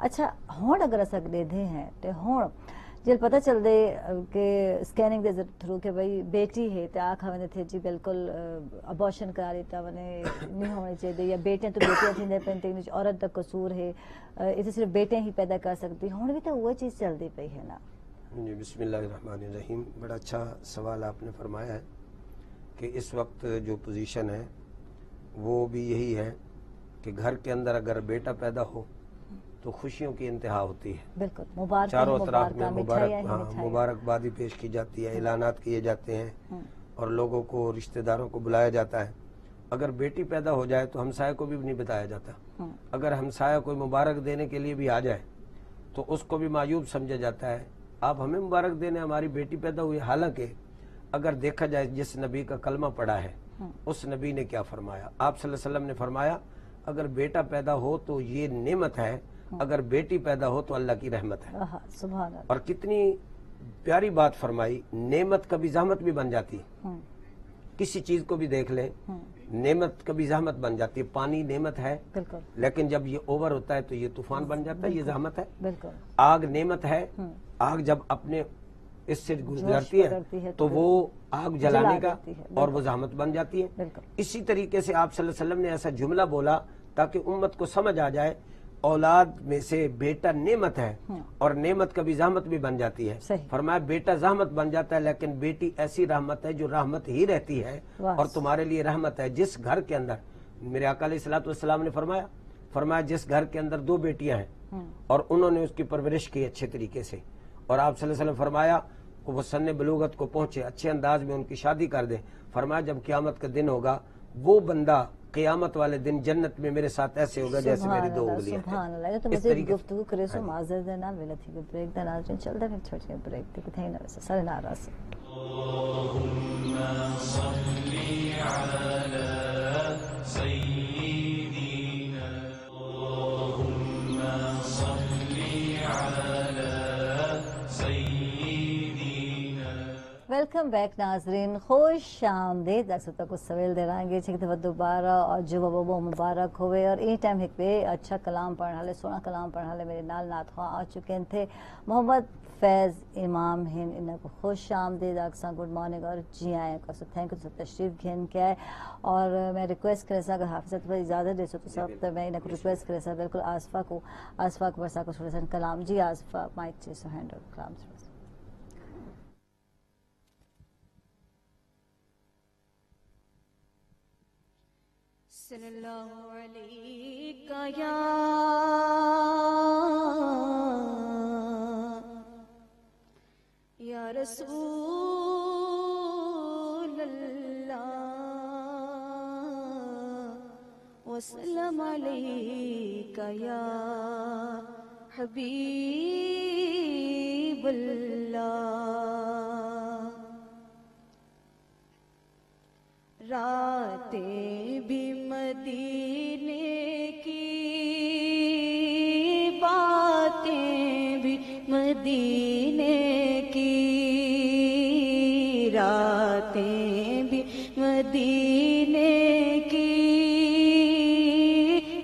अच्छा हुण अगर असां ॾिठे हैं तो हुण जल पता चल दे कि स्कैनिंग के थ्रू के भाई बेटी है तो आखा वने थे जी बिल्कुल अबॉर्शन करा दिता वने नहीं होनी चाहिए, या बेटियां तो बेटियां थी पेंटिंग औरत का कसूर है, इसे सिर्फ बेटे ही पैदा कर सकती, हुण भी तो वो चीज़ चलती पई है ना। जी बिस्मिल्लाहिर्रहमानिर्रहीम, बड़ा अच्छा सवाल आपने फरमाया है कि इस वक्त जो पोजीशन है वो भी यही है कि घर के अंदर अगर बेटा पैदा हो तो खुशियों की इंतहा होती है, बिल्कुल मुबारक, चारों तरफ में मुबारकबादी पेश की जाती है, ऐलानात किए जाते हैं और लोगों को रिश्तेदारों को बुलाया जाता है। अगर बेटी पैदा हो जाए तो हमसाया को भी नहीं बताया जाता, अगर हमसाया कोई मुबारक देने के लिए भी आ जाए तो उसको भी मायूब समझा जाता है, आप हमें मुबारक देने हमारी बेटी पैदा हुई। हालांकि अगर देखा जाए जिस नबी का कलमा पड़ा है उस नबी ने क्या फरमाया, आप सल्लल्लाहु अलैहि वसल्लम ने फरमाया अगर बेटा पैदा हो तो ये नेमत है, अगर बेटी पैदा हो तो अल्लाह की रहमत है। सुभान अल्लाह। और कितनी प्यारी बात फरमाई, नेमत कभी जहमत भी बन जाती है, किसी चीज को भी देख ले नेमत कभी जहमत बन जाती है, पानी नेमत है बिल्कुल, लेकिन जब ये ओवर होता है तो ये तूफान बन जाता है, ये जहमत है। बिल्कुल, आग नेमत है, आग जब अपने इससे गुजरती है तो वो आग जलाने का और वो जहमत बन जाती है। इसी तरीके से आप सल्लल्लाहु अलैहि वसल्लम ने ऐसा जुमला बोला ताकि उम्मत को समझ आ जाए औलाद में से बेटा नेमत है और नेमत कभी जहमत भी बन जाती है। फरमाया बेटा जहमत बन जाता है लेकिन बेटी ऐसी रहमत है जो रहमत ही रहती है और तुम्हारे लिए रहमत है। जिस घर के अंदर मेरे आका अलैहिस्सलातु वस्सलाम ने फरमाया जिस घर के अंदर दो बेटियां हैं और उन्होंने उसकी परवरिश की अच्छे तरीके से और आप सल्लल्लाहु अलैहि वसल्लम फरमाया कि वो सन्ने बलूगत को पहुंचे, अच्छे अंदाज में उनकी शादी कर दे। फरमाया जब क़यामत का दिन होगा वो बंदा क़यामत वाले दिन जन्नत में मेरे साथ ऐसे होगा जैसे मेरी दो उंगलियां हैं। तो मज़ीद गुफ्तगू करे सो माज़रत है ना वेला थी ब्रेक दा नाज़रीन चलदा फिर छोटे ब्रेक ते कथे ना वैसे सारे नाराज अल्लाहुम्मा सल्ली अला सय्यिदीना अल्लाहुम्मा सल्ली अला सय्यिदीना। वेलकम बैक नाजरीन, खुश आमदीद। दर्शकों को सवेल दे रहे छे दोबारा और जो बबो मुबारक होवे और ई टाइम एक पे अच्छा कलाम पढ़ने वाले सोना कलाम पढ़ने वाले मेरे नाल नात ख़्वाह आ चुके थे मोहम्मद फैज़ इमाम हिंद, इनको खुश आमदीद अक्सा गुड मॉर्निंग और जी आए को थैंक यू सब तशरीफ घेन के आए। और मैं रिक्वेस्ट करे अगर हाफिज़त पर इजाज़त दे तो सब तो मैं इनको रिक्वेस्ट करे बिल्कुल आसफा को बरसा को थोड़ा सा कलाम। जी आसफा माइक से हैंड कलाम सल्लल्लाहु अलैका या रसूल अल्लाह वसल्लम अलैका या हबीब अल्लाह। रातें भी मदीने की, बातें भी मदीने की, रातें भी मदीने की,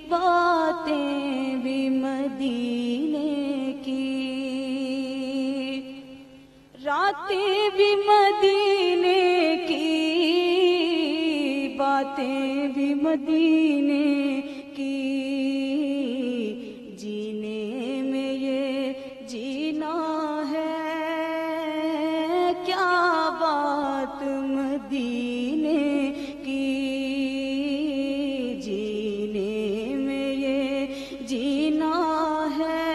बातें भी मदीने की। باتیں بھی مدینے کی، باتیں بھی مدینے کی، جینے میں یہ جینا ہے، کیا بات مدینے کی، جینے میں یہ جینا ہے،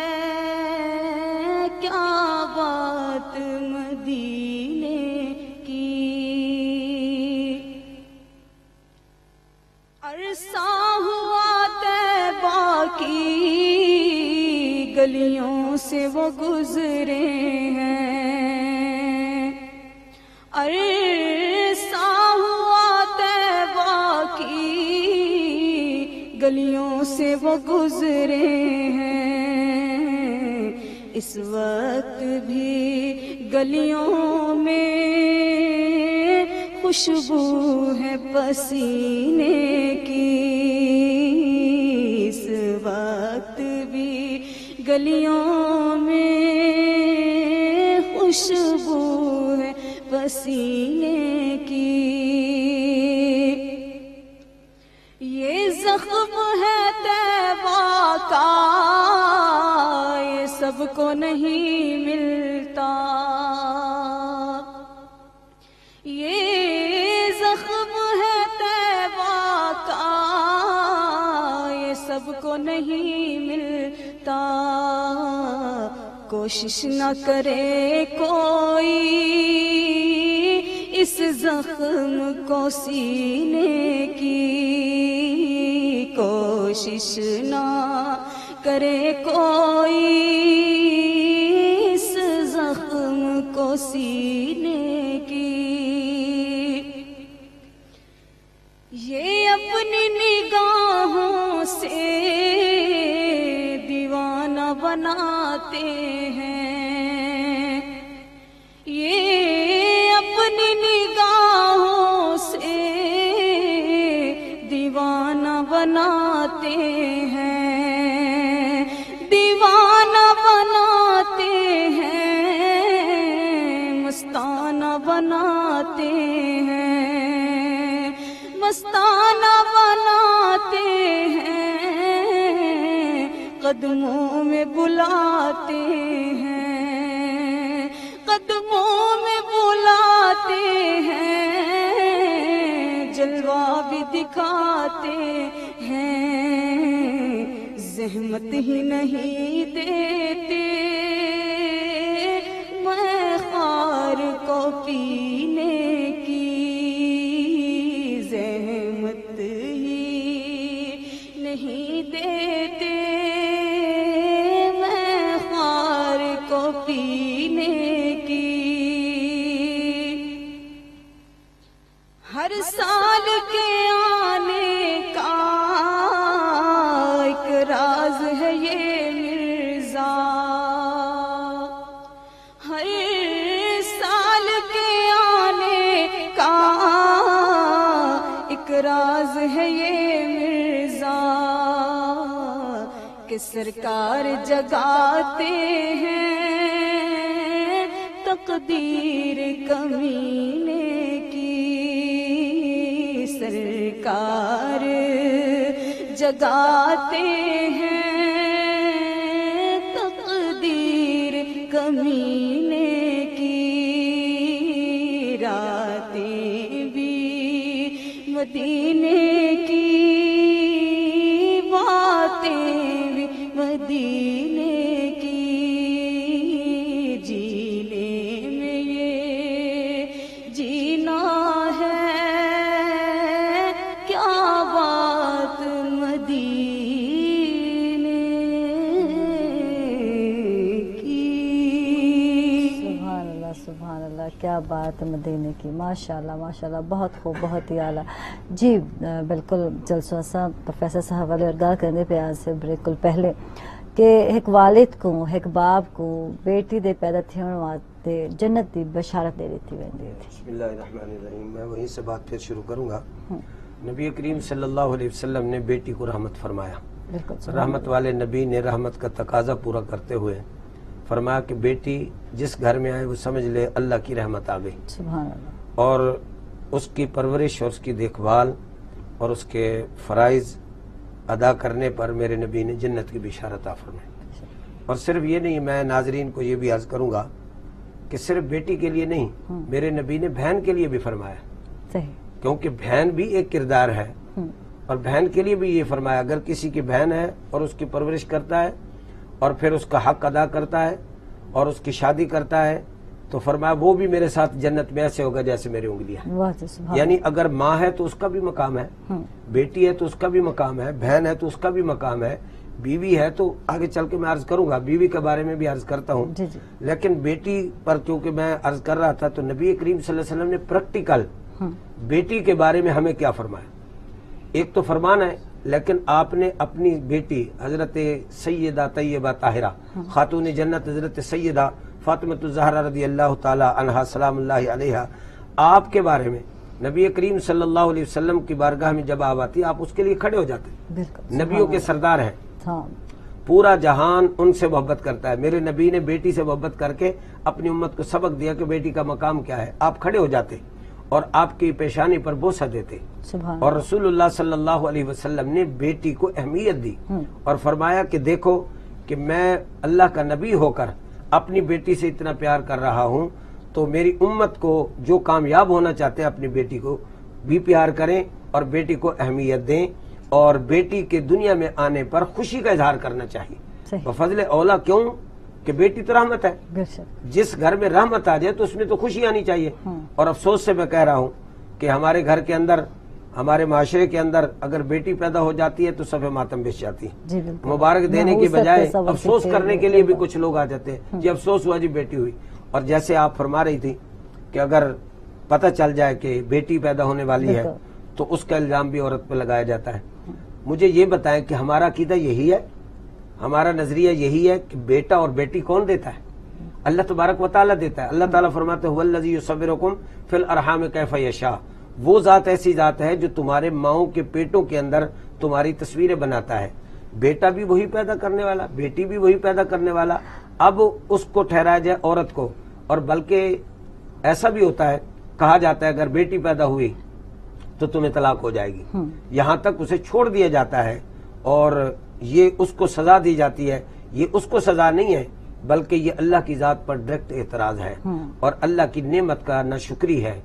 کیا بات مدینے کی۔ عرصہ ہوا طیبہ کی گلیوں سے وہ گزرے ہیں، عرصہ ہوا طیبہ کی گلیوں سے وہ گزرے ہیں، اس وقت بھی گلیوں میں خوشبو ہے پسینے کی، اس وقت بھی گلیوں میں خوشبو ہے پسینے کی۔ یہ زخم ہے طیبہ کا، یہ سب کو نہیں ملتا، یہ زخم ہے طیبہ کا، یہ سب کو نہیں ملتا، کوشش نہ کرے کوئی اس زخم کو سینے کی، کوشش نہ کرے کوئی اس زخم کو سینے کی۔ یہ اپنی نگاہوں سے دیوانہ بناتے ہیں، یہ اپنی نگاہوں سے دیوانہ بناتے ہیں، دیوانہ بناتے ہیں، مستانہ بناتے ہیں، مستانہ بناتے ہیں، قدموں میں بلاتے ہیں، قدموں میں بلاتے ہیں، جلوہ بھی دکھاتے ہیں، زحمت ہی نہیں دیتے میں خار کو پینے کی، زحمت ہی نہیں دیتے میں خار کو پینے کی۔ ہر سال کے آنے کا ایک راز ہے یہ مرزا، ہر سال کے آنے کا ایک راز ہے یہ مرزا، کہ سرکار جگاتے ہیں تقدیر کمینے کی، سرکار جگاتے ہیں تقدیر کمینے کی، راتیں بھی مدینے کی، باتیں بھی مدینے کی، جینے میں یہ جینا ہے، کیا بات مدینے کی۔ سبحان اللہ سبحان اللہ، کیا بات مدینے کی، ماشاءاللہ ماشاءاللہ، بہت خوب، بہت ہی اعلیٰ۔ جی بالکل جلسہ صاحب پروفیسر صاحب والے ارگاہ کرنے پہ آج سے بالکل پہلے کہ ایک والد کو ایک باپ کو بیٹی دے پیدا تھیون واسطے جنت دی بشارت دے دیتی ویندی تھی۔ بسم اللہ الرحمن الرحیم، میں وہیں سے بات پھر شروع کروں گا۔ نبی کریم صلی اللہ علیہ وسلم نے بیٹی کو رحمت فرمایا، بالکل رحمت والے نبی نے رحمت کا تقاضا پورا کرتے ہوئے फरमाया कि बेटी जिस घर में आए वो समझ ले अल्लाह की रहमत आ गई, सुभान अल्लाह। और उसकी परवरिश और उसकी देखभाल और उसके फ़राइज़ अदा करने पर मेरे नबी ने जन्नत की बिशारत अता फरमाई। और सिर्फ ये नहीं, मैं नाजरीन को ये भी अर्ज़ करूँगा कि सिर्फ बेटी के लिए नहीं, मेरे नबी ने बहन के लिए भी फरमाया, सही, क्योंकि बहन भी एक किरदार है। और बहन के लिए भी ये फरमाया, अगर किसी की बहन है और उसकी परवरिश करता है और फिर उसका हक अदा करता है और उसकी शादी करता है, तो फरमाया वो भी मेरे साथ जन्नत में ऐसे होगा जैसे मेरी उंगलियां। वाह जी, सुभान यानी अगर माँ है तो उसका भी मकाम है, बेटी है तो उसका भी मकाम है, बहन है तो उसका भी मकाम है, बीवी है तो आगे चल के मैं अर्ज करूंगा, बीवी के बारे में भी अर्ज करता हूँ। जी जी। लेकिन बेटी पर क्योंकि मैं अर्ज कर रहा था, तो नबी करीम सल्लल्लाहु अलैहि वसल्लम ने प्रैक्टिकल बेटी के बारे में हमें क्या फरमाया। एक तो फरमान है, लेकिन आपने अपनी बेटी हजरत सैयदा तैयबा ताहिरा खातून जन्नत हजरत सैयदा फातिमा ज़हरा रदी अल्लाह ताला अन्हा सलामुल्लाहि अलैहा, आपके बारे में नबी करीम सल्लल्लाहु अलैहि वसल्लम की बारगाह में जब आती, आप उसके लिए खड़े हो जाते। बिल्कुल, नबियों के सरदार हैं, हाँ, पूरा जहान उनसे मोहब्बत करता है। मेरे नबी ने बेटी से मोहब्बत करके अपनी उम्मत को सबक दिया कि बेटी का मकाम क्या है। आप खड़े हो जाते और आपकी पेशानी पर बोसा देते, सुभान और रसूलुल्लाह सल्लल्लाहु अलैहि वसल्लम ने बेटी को अहमियत दी और फरमाया कि देखो कि मैं अल्लाह का नबी होकर अपनी बेटी से इतना प्यार कर रहा हूं, तो मेरी उम्मत को जो कामयाब होना चाहते हैं अपनी बेटी को भी प्यार करें और बेटी को अहमियत दें, और बेटी के दुनिया में आने पर खुशी का इजहार करना चाहिए। बफजले औला, क्यों कि बेटी तो रहमत है, जिस घर में रहमत आ जाए तो उसमें तो खुशी आनी चाहिए। और अफसोस से मैं कह रहा हूँ कि हमारे घर के अंदर, हमारे माशरे के अंदर अगर बेटी पैदा हो जाती है तो सफ़े मातम बिछ जाती है। मुबारक देने की बजाय अफसोस करने के लिए भी कुछ लोग आ जाते हैं, जी अफसोस हुआ जी बेटी हुई। और जैसे आप फरमा रही थी कि अगर पता चल जाए कि बेटी पैदा होने वाली है तो उसका इल्जाम भी औरत पर लगाया जाता है। मुझे ये बताएं कि हमारा अकीदा यही है, हमारा नजरिया यही है कि बेटा और बेटी कौन देता है? अल्लाह तबारक व तआला देता है। अल्लाह ताला फरमाते हैं हुवल्लज़ी युसव्विरुकुम फिल अरहाम कैफ़ यशा, वो जात ऐसी जात है जो तुम्हारे माओं के पेटों के अंदर तुम्हारी तस्वीरें बनाता है। बेटा भी वही पैदा करने वाला, बेटी भी वही पैदा करने वाला। अब उसको ठहराया जाए औरत को, और बल्कि ऐसा भी होता है, कहा जाता है अगर बेटी पैदा हुई तो तुम्हें तलाक हो जाएगी, यहाँ तक उसे छोड़ दिया जाता है और ये उसको सजा दी जाती है। ये उसको सजा नहीं है, बल्कि ये अल्लाह की जात पर डायरेक्ट एतराज है और अल्लाह की नेमत का नाशुक्री है।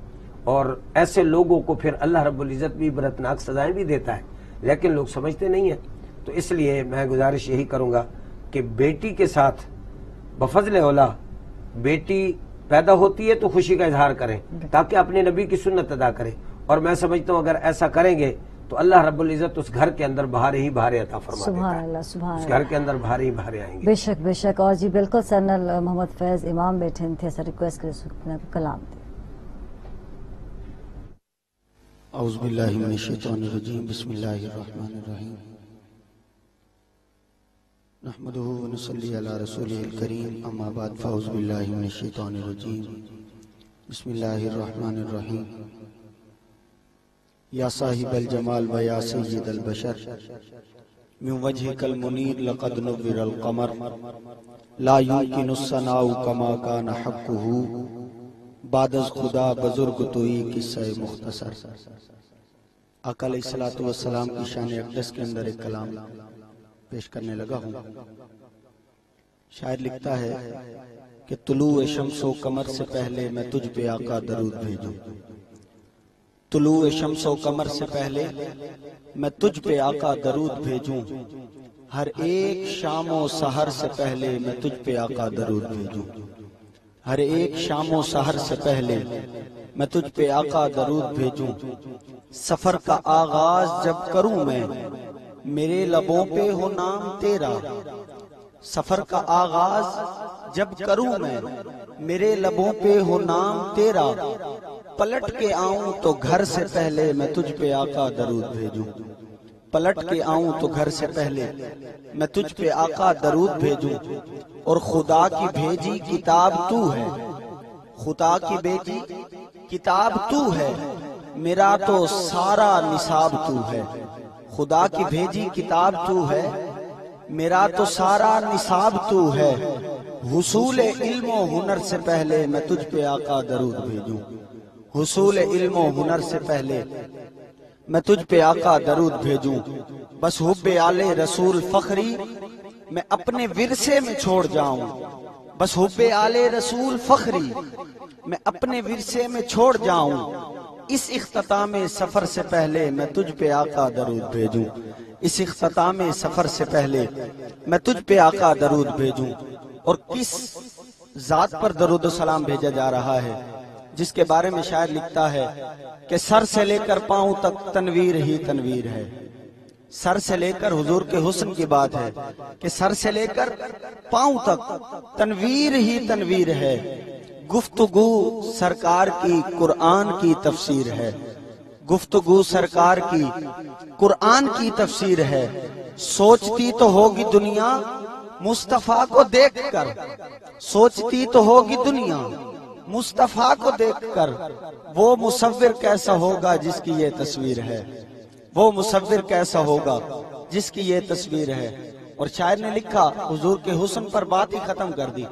और ऐसे लोगों को फिर अल्लाह रब्बुल इज्जत भी बरतनाक सजाएं भी देता है, लेकिन लोग समझते नहीं है। तो इसलिए मैं गुजारिश यही करूंगा कि बेटी के साथ बफजल औला बेटी पैदा होती है तो खुशी का इजहार करें, ताकि अपने नबी की सुन्नत अदा करें। और मैं समझता हूँ अगर ऐसा करेंगे तो अल्लाह रब्बुल इज्जत उस घर के अंदर बहारे ही बहारे अता फरमा देता है, उस घर के अंदर बहारे ही बहारे आएंगे। बेशक बेशक। और जी बिल्कुल, सरनल मोहम्मद फैज इमाम बैठे थे, सर रिक्वेस्ट करे कलाम थे। औज़ु बिल्लाहि मिनश शैतानिर रजीम, बिस्मिल्लाहिर रहमानिर रहीम, नहमदुहु व नसल्ली अला रसूलिल करीम, अम्मा बाद, फौज़ु बिल्लाहि मिनश शैतानिर रजीम, बिस्मिल्लाहिर रहमानिर रहीम। या साहिबल जमाल व या सय्यिदल बशर, मिन वजहिकल मुनीर लक़द नुव्विरल क़मर, ला युमकिनुस सनाउ कमा कान हक़्क़ुहु, बादज़ खुदा बुजुर्ग तोई किस्से मुख्तसर। आका अलैहिस्सलातु वस्सलाम की शान अक़दस के अंदर एक कलाम पेश करने लगा हूँ। शायर लिखता है कि तुलूए शम्सो कमर से पहले मैं तुझ पे आका दरूद भेजूं, तुलूए शम्सो कमर से पहले मैं तुझ पे आका दरूद भेजूं, हर एक शामो सहर से पहले मैं तुझ पे आका दरूद भेजूं, हर एक शामो सहर से पहले मैं तुझ पे आका दरूद भेजूं। सफर का आगाज जब करूं मैं, मेरे लबों पे हो नाम तेरा, सफर का आगाज जब करूं मैं, मेरे लबों पे हो नाम तेरा, पलट के आऊं तो घर से पहले मैं तुझ पे आका दरूद भेजूं, पलट के आऊं तो घर से पहले मैं तुझ पे आका दरूद भेजूं। और खुदा की भेजी किताब तू है, खुदा की बेटी किताब तू है, मेरा तो सारा निसाब तू है, खुदा की भेजी किताब तू है, मेरा तो सारा निसाब तू है, حصول علم و ہنر سے پہلے میں تجھ پہ آقا درود بھیجوں، حصول علم و ہنر سے پہلے میں تجھ پہ آقا درود بھیجوں، بس حب آل رسول فخری میں اپنے ورثے میں چھوڑ جاؤں، بس حب آل رسول فخری میں اپنے ورثے میں چھوڑ جاؤں، اس اختتام سفر سے پہلے میں تجھ پہ آقا درود بھیجوں، اس اختتام سفر سے پہلے میں تجھ پہ آقا درود بھیجوں۔ اور کس ذات پر درود و سلام بھیجا جا رہا ہے جس کے بارے میں شاعر لکھتا ہے کہ سر سے لے کر پاؤں تک تنویر ہی تنویر ہے، سر سے لے کر حضور کے حسن کی بات ہے کہ سر سے لے کر پاؤں تک تنویر ہی تنویر ہے، گفتگو سرکار کی قرآن کی تفسیر ہے، گفتگو سرکار کی قرآن کی تفسیر ہے، سوچتی تو ہوگی دنیا مصطفیٰ کو دیکھ کر، سوچتی تو ہوگی دنیا مصطفیٰ کو دیکھ کر، وہ مصور کیسا ہوگا جس کی یہ تصویر ہے، وہ مصور کیسا ہوگا جس کی یہ تصویر ہے۔ اور شاعر نے لکھا، حضور کے حسن پر بات ہی ختم کر دی،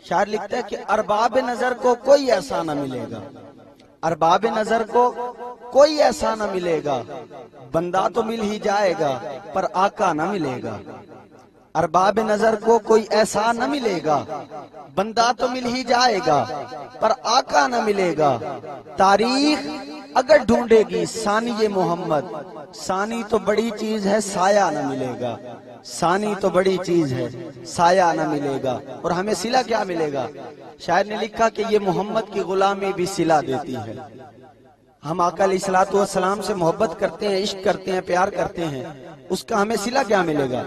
شاعر لکھتا ہے کہ ارباب نظر کو کوئی ایسا نہ ملے گا، ارباب نظر کو کوئی ایسا نہ ملے گا، بندہ تو مل ہی جائے گا پر آقا نہ ملے گا، ارباب نظر کو کوئی ایسا نہ ملے گا، بندہ تو مل ہی جائے گا پر آقا نہ ملے گا، تاریخ اگر ڈھونڈے گی ثانی محمد، ثانی تو بڑی چیز ہے سایہ نہ ملے گا، ثانی تو بڑی چیز ہے سایہ نہ ملے گا۔ اور ہمیں صلہ کیا ملے گا؟ شاعر نے لکھا کہ یہ محمد کی غلامی بھی صلہ دیتی ہے، ہم آقا علیہ الصلوۃ والسلام سے محبت کرتے ہیں، عشق کرتے ہیں، پیار کرتے ہیں، اس کا ہمیں صلہ کیا ملے گا؟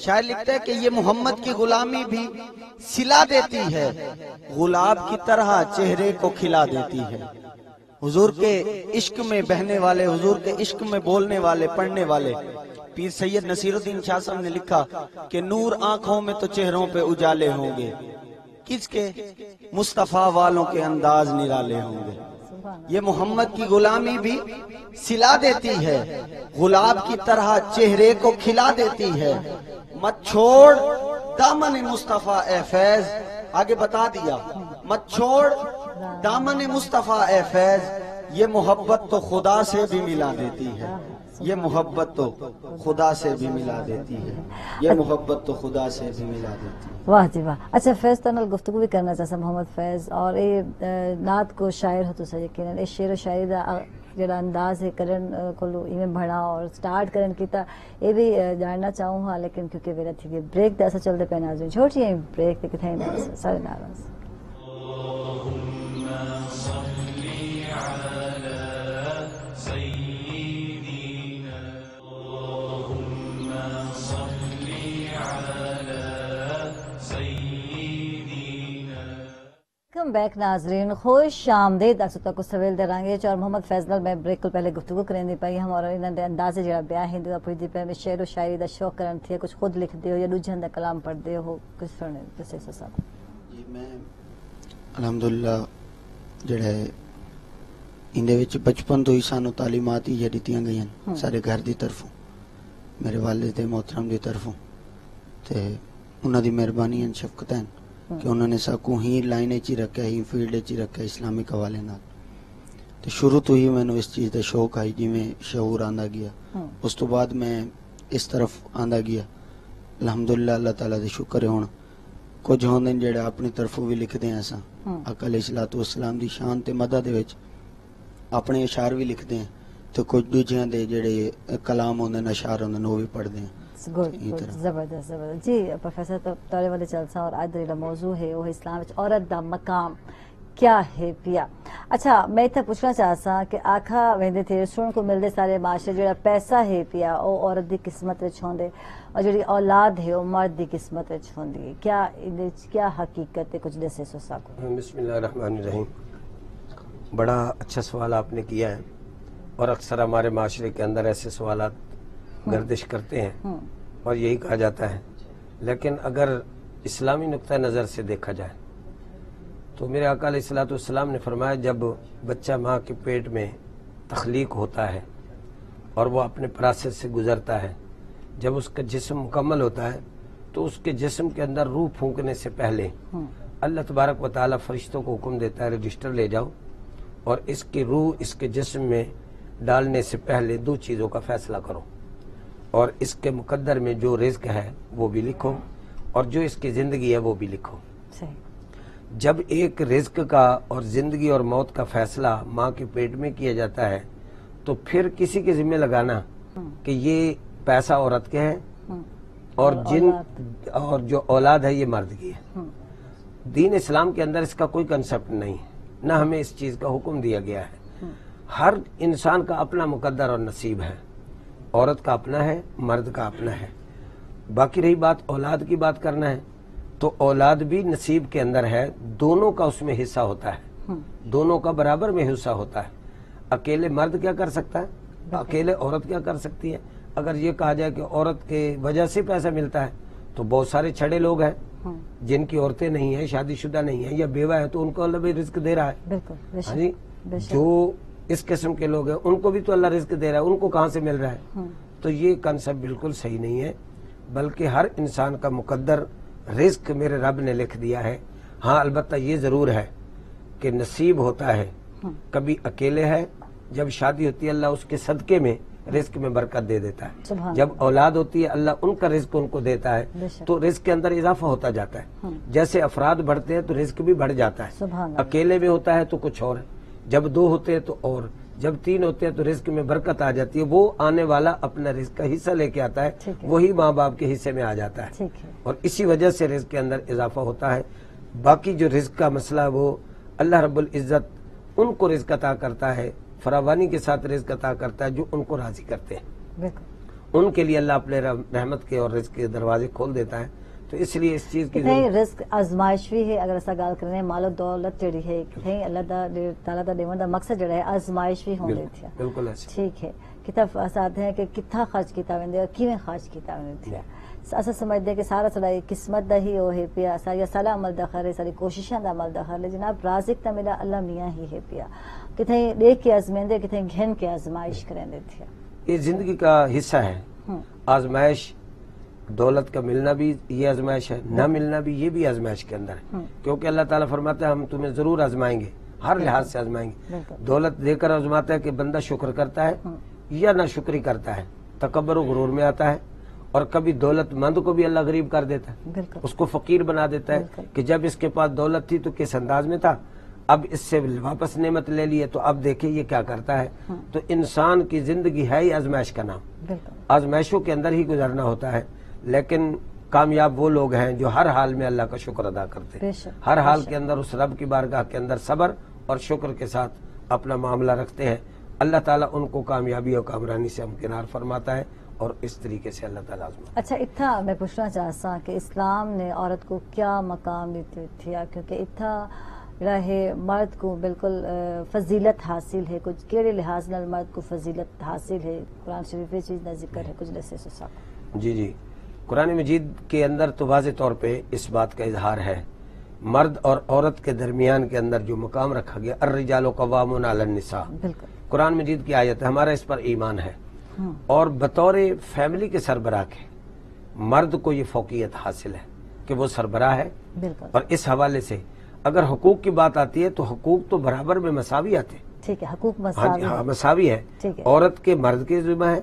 شاعر لکھتا ہے کہ یہ محمد کی غلامی بھی صلہ دیتی ہے، گلاب کی طرح چہرے کو کھلا دیتی ہے۔ حضور کے عشق میں بہنے والے، حضور کے عشق میں بولنے والے، پڑھنے والے پیر سید نصیر الدین شاہ صاحب نے لکھا کہ نور آنکھوں میں تو چہروں پہ اجالے ہوں گے، کس کے؟ مصطفیٰ والوں کے انداز نرالے ہوں گے۔ یہ محمد کی غلامی بھی صلہ دیتی ہے، گلاب کی طرح چہرے کو کھلا دیتی ہے، مت چھوڑ دامن مصطفیٰ اے فیض، آگے بتا دیا، مت چھوڑ دامن مصطفیٰ اے فیض، یہ محبت تو خدا سے بھی ملا دیتی ہے، یہ محبت تو خدا سے بھی ملا دیتی ہے، یہ محبت تو خدا سے بھی ملا دیتی ہے۔ واہ جی واہ۔ اچھا فیض تنال گفتگو بھی کرنا چاہتا محمد فیض، اور یہ نعت کو شاعر ہو تو سا یقیناً اس شعر و شاعری دا جڑا انداز ہے کرن کو ایویں بڑھا اور سٹارٹ کرن کیتا، یہ بھی جاننا چاہوں ہاں، لیکن کیونکہ میرا تھی بریک دا ایسا چلتے پہ ناظرین، چھوٹی ہیں بریک تے کتھائیں سارے ناراض۔ ویلکم بیک ناظرین، خوش آمدید آپ کو سویل دے رانگے اور محمد فیض نال میں بریک کو پہلے گفتگو کریں دی پئی ہم، اور انہاں دے انداز جڑا بیان ہندو پوچھدی پئی میں شعر و شاعری دا شوق کرن تھی، کچھ خود لکھ دیو یا دوجھن دا کلام پڑھ دیو ہو، کچھ سنے کس حساب؟ جی میں الحمدللہ جڑا ہے اندے وچ بچپن تو ہی سانو تعلیمات ہی دتیاں گئیاں سارے گھر دی طرفوں، میرے والد محترم دی طرفوں، تے انہاں دی مہربانی ان شفقت ہے کہ انہوں نے ساکو ہی لائن چی رکھا، ہی فیلڈ چی رکھا اسلامک حوالے نال، تو شروع تو ہی میں نے اس چیز دا شوق آئی، جی میں شعور آندا گیا، اس تو بعد میں اس طرف آندا گیا، الحمدللہ اللہ تعالیٰ دے شکر ہے ہون کچھ ہوندے جڑا اپنی طرفوں بھی لکھ دیں ایسا، آقا علیہ الصلوۃ والسلام دی شان تے مدح دے وچ اپنے اشعار بھی لکھ دیں، تو کچھ دوجیاں دے جڑے کلام ہوندے اشعار ہوندے وہ بھی پڑھ دیں۔ زبردست زبردست جی پروفیسر تارے والے جلسہ، اور آج دا موضوع ہے وہ اسلام وچ عورت دا مقام کیا ہے پیا۔ اچھا میں اتنا پوچھنا چاہتا کہ آکھا ویندے تھے سن کو ملدے سارے معاشرے جڑا پیسہ ہے پیا وہ عورت دی قسمت وچ ہوندے، اور جڑی اولاد ہے وہ مرد دی قسمت وچ ہوندی ہے، کیا کیا حقیقت ہے؟ کچھ دسے سو ساکو۔ بسم اللہ الرحمن الرحیم، بڑا اچھا سوال آپ نے کیا ہے، اور اکثر ہمارے معاشرے کے اندر ایسے سوالات گردش کرتے ہیں اور یہی کہا جاتا ہے، لیکن اگر اسلامی نقطہ نظر سے دیکھا جائے تو میرے آقا علیہ الصلوۃ والسلام نے فرمایا جب بچہ ماں کے پیٹ میں تخلیق ہوتا ہے اور وہ اپنے پروسیس سے گزرتا ہے، جب اس کا جسم مکمل ہوتا ہے تو اس کے جسم کے اندر روح پھونکنے سے پہلے اللہ تبارک و تعالیٰ فرشتوں کو حکم دیتا ہے رجسٹر لے جاؤ اور اس کی روح اس کے جسم میں ڈالنے سے پہلے 2 چیزوں کا فیصلہ کرو، اور اس کے مقدر میں جو رزق ہے وہ بھی لکھو اور جو اس کی زندگی ہے وہ بھی لکھو۔ صحیح۔ جب ایک رزق کا اور زندگی اور موت کا فیصلہ ماں کے پیٹ میں کیا جاتا ہے تو پھر کسی کے ذمہ لگانا کہ یہ پیسہ عورت کے ہے اور اور جو اولاد ہے یہ مرد کی ہے، دین اسلام کے اندر اس کا کوئی کنسپٹ نہیں ہے، نہ ہمیں اس چیز کا حکم دیا گیا ہے۔ ہر انسان کا اپنا مقدر اور نصیب ہے، عورت کا اپنا ہے، مرد کا اپنا ہے۔ باقی رہی بات اولاد کی بات کرنا ہے تو اولاد بھی نصیب کے اندر ہے، دونوں کا اس میں حصہ ہوتا ہے، دونوں کا برابر میں حصہ ہوتا ہے۔ اکیلے مرد کیا کر سکتا ہے، اکیلے عورت کیا کر سکتی ہے؟ اگر یہ کہا جائے کہ عورت کے وجہ سے پیسہ ملتا ہے تو بہت سارے چھڑے لوگ ہیں جن کی عورتیں نہیں ہیں، شادی شدہ نہیں ہیں یا بیوہ ہے، تو ان کو اللہ بھی رزق دے رہا ہے۔ بالکل، ہاں جی، جو اس قسم کے لوگ ہیں ان کو بھی تو اللہ رزق دے رہا ہے، ان کو کہاں سے مل رہا ہے؟ تو یہ کنسپٹ بالکل صحیح نہیں ہے، بلکہ ہر انسان کا مقدر رزق میرے رب نے لکھ دیا ہے۔ ہاں البتہ یہ ضرور ہے کہ نصیب ہوتا ہے، کبھی اکیلے ہے، جب شادی ہوتی ہے اللہ اس کے صدقے میں رزق میں برکت دے دیتا ہے، جب اولاد ہوتی ہے اللہ ان کا رزق ان کو دیتا ہے، تو رزق کے اندر اضافہ ہوتا جاتا ہے۔ جیسے افراد بڑھتے ہیں تو رزق بھی بڑھ جاتا ہے، اکیلے میں ہوتا ہے تو کچھ اور ہے، جب 2 ہوتے ہیں تو اور، جب 3 ہوتے ہیں تو رزق میں برکت آ جاتی ہے، وہ آنے والا اپنا رزق کا حصہ لے کے آتا ہے، وہی ماں باپ کے حصے میں آ جاتا ہے، اور اسی وجہ سے رزق کے اندر اضافہ ہوتا ہے۔ باقی جو رزق کا مسئلہ وہ اللہ رب العزت ان کو رزق عطا کرتا ہے، فراوانی کے ساتھ رزق عطا کرتا ہے جو ان کو راضی کرتے ہیں، ان کے لیے اللہ اپنے رحمت کے اور رزق کے دروازے کھول دیتا ہے۔ تو اس لیے اس چیز کی رزق آزمائش بھی ہے، اگر ایسا گال کریں مال و دولت جڑی ہے اللہ تعالیٰ دا دیون دا مقصد جڑا ہے آزمائش بھی ہوندی تھی، بالکل ایسے ٹھیک ہے۔ کتاب آساد ہے کہ کتھا خرچ کیتا ویندے اور کیویں خرچ کیتا ویندے تھی، اساں سمجھدے کہ سارا سڑا قسمت دا ہی او ہے پیا، ساری سارا عمل دا خیر ہے، ساری کوششاں دا عمل دا خیر ہے، جناب رازق تا میرا اللہ میاں ہی ہے پیا، کتھیں دیکھ کے آزمیندے کتھیں گھن کے آزمائش کرندے تھی۔ یہ زندگی کا حصہ ہے، آزمائش، دولت کا ملنا بھی یہ آزمائش ہے، نہ ملنا بھی یہ بھی آزمائش کے اندر ہے، کیونکہ اللہ تعالیٰ فرماتا ہے ہم تمہیں ضرور آزمائیں گے، ہر لحاظ سے آزمائیں گے۔ دولت دے کر آزماتا ہے کہ بندہ شکر کرتا ہے یا نہ شکری کرتا ہے، تکبر و غرور میں آتا ہے، اور کبھی دولت مند کو بھی اللہ غریب کر دیتا ہے، اس کو فقیر بنا دیتا ہے کہ جب اس کے پاس دولت تھی تو کس انداز میں تھا، اب اس سے واپس نعمت لے لی ہے تو اب دیکھیں یہ کیا کرتا ہے۔ تو انسان کی زندگی ہے ہی آزمائش کا نام، آزمائشوں کے اندر ہی گزرنا ہوتا ہے، لیکن کامیاب وہ لوگ ہیں جو ہر حال میں اللہ کا شکر ادا کرتے ہیں، ہر حال کے اندر اس رب کی بارگاہ کے اندر صبر اور شکر کے ساتھ اپنا معاملہ رکھتے ہیں، اللہ تعالیٰ ان کو کامیابی اور کامرانی سے ہمکنار فرماتا ہے، اور اس طریقے سے اللہ تعالیٰ آزماتا ہے۔ اچھا اتھا میں پوچھنا چاہتا کہ اسلام نے عورت کو کیا مقام دیتی تھی، کیونکہ اتھا جڑا ہے مرد کو بالکل فضیلت حاصل ہے، کچھ کیڑے لحاظ نال مرد کو فضیلت حاصل ہے، قرآن شریف میں چیز کا ذکر ہے، کچھ لسے سسا۔ جی قرآن مجید کے اندر تو واضح طور پہ اس بات کا اظہار ہے، مرد اور عورت کے درمیان کے اندر جو مقام رکھا گیا، الرجال قوامون علی النساء، قرآن مجید کی آیت ہے، ہمارا اس پر ایمان ہے، اور بطور فیملی کے سربراہ کے مرد کو یہ فوقیت حاصل ہے کہ وہ سربراہ ہے، اور اس حوالے سے اگر حقوق کی بات آتی ہے تو حقوق تو برابر میں مساوی آتے ہیں، ٹھیک ہے، حقوق مساوی ہے، عورت کے مرد کے ذمہ ہے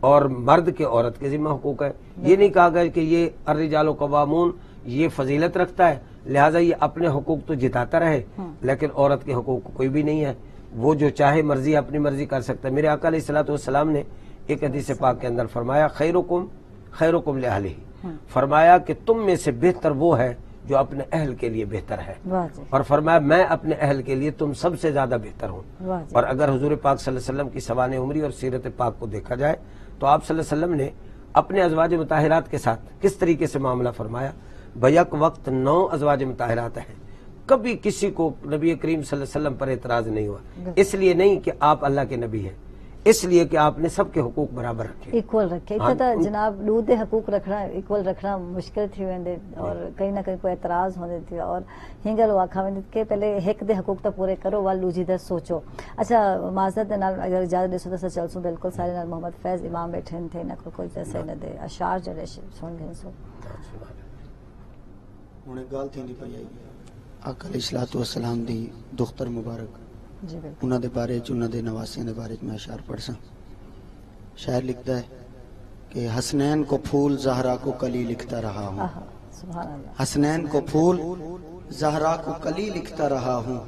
اور مرد کے عورت کے ذمہ حقوق ہے۔ یہ نہیں کہا گیا کہ یہ الرجال قوامون یہ فضیلت رکھتا ہے لہٰذا یہ اپنے حقوق تو جتاتا رہے، لیکن عورت کے حقوق کوئی بھی نہیں ہے، وہ جو چاہے مرضی اپنی مرضی کر سکتا ہے۔ میرے آقا علیہ الصلوۃ والسلام نے ایک حدیث پاک کے اندر فرمایا خیرکم لأہلہ، فرمایا کہ تم میں سے بہتر وہ ہے جو اپنے اہل کے لیے بہتر ہے، اور فرمایا میں اپنے اہل کے لیے تم سب سے زیادہ بہتر ہوں۔ اور اگر حضور پاک صلی اللہ علیہ وسلم کی سوانح عمری اور سیرت پاک کو دیکھا جائے تو آپ صلی اللہ علیہ وسلم نے اپنے ازواج مطہرات کے ساتھ کس طریقے سے معاملہ فرمایا، بیک وقت 9 ازواج مطہرات ہیں، کبھی کسی کو نبی کریم صلی اللہ علیہ وسلم پر اعتراض نہیں ہوا، اس لیے نہیں کہ آپ اللہ کے نبی ہیں، اس لیے کہ آپ نے سب کے حقوق برابر رکھے. ایکول رکھے جناب ڈود حقوق رکھنا ایکول رکھنا مشکل تھی ویندے اور کہیں نہ کہیں کوئی اعتراض ہوندے تھی اور ہنگل آکھا ویندے کہ پہلے ایک دے حقوق تو پورے کرو وال دوجی دا سوچو. اچھا معذرت نال اگر اجازت دے سو تو چلسوں بالکل سارے نال محمد فیض امام بیٹھے تھے نہ کوئی جیسے نہ دے اشعار جڑے سن گئے سو انہیں گال تھی نہیں پئی آئی آقا علیہ الصلوۃ والسلام دی دختر مبارک جی بالکل انہوں دے بارے انہوں دے نواسیاں دے بارے میں اشعار پڑھ سا. شاعر لکھتا ہے کہ حسنین کو پھول زہرا کو کلی لکھتا رہا ہوں. سبحان اللہ. حسنین کو پھول زہرا کو کلی لکھتا رہا ہوں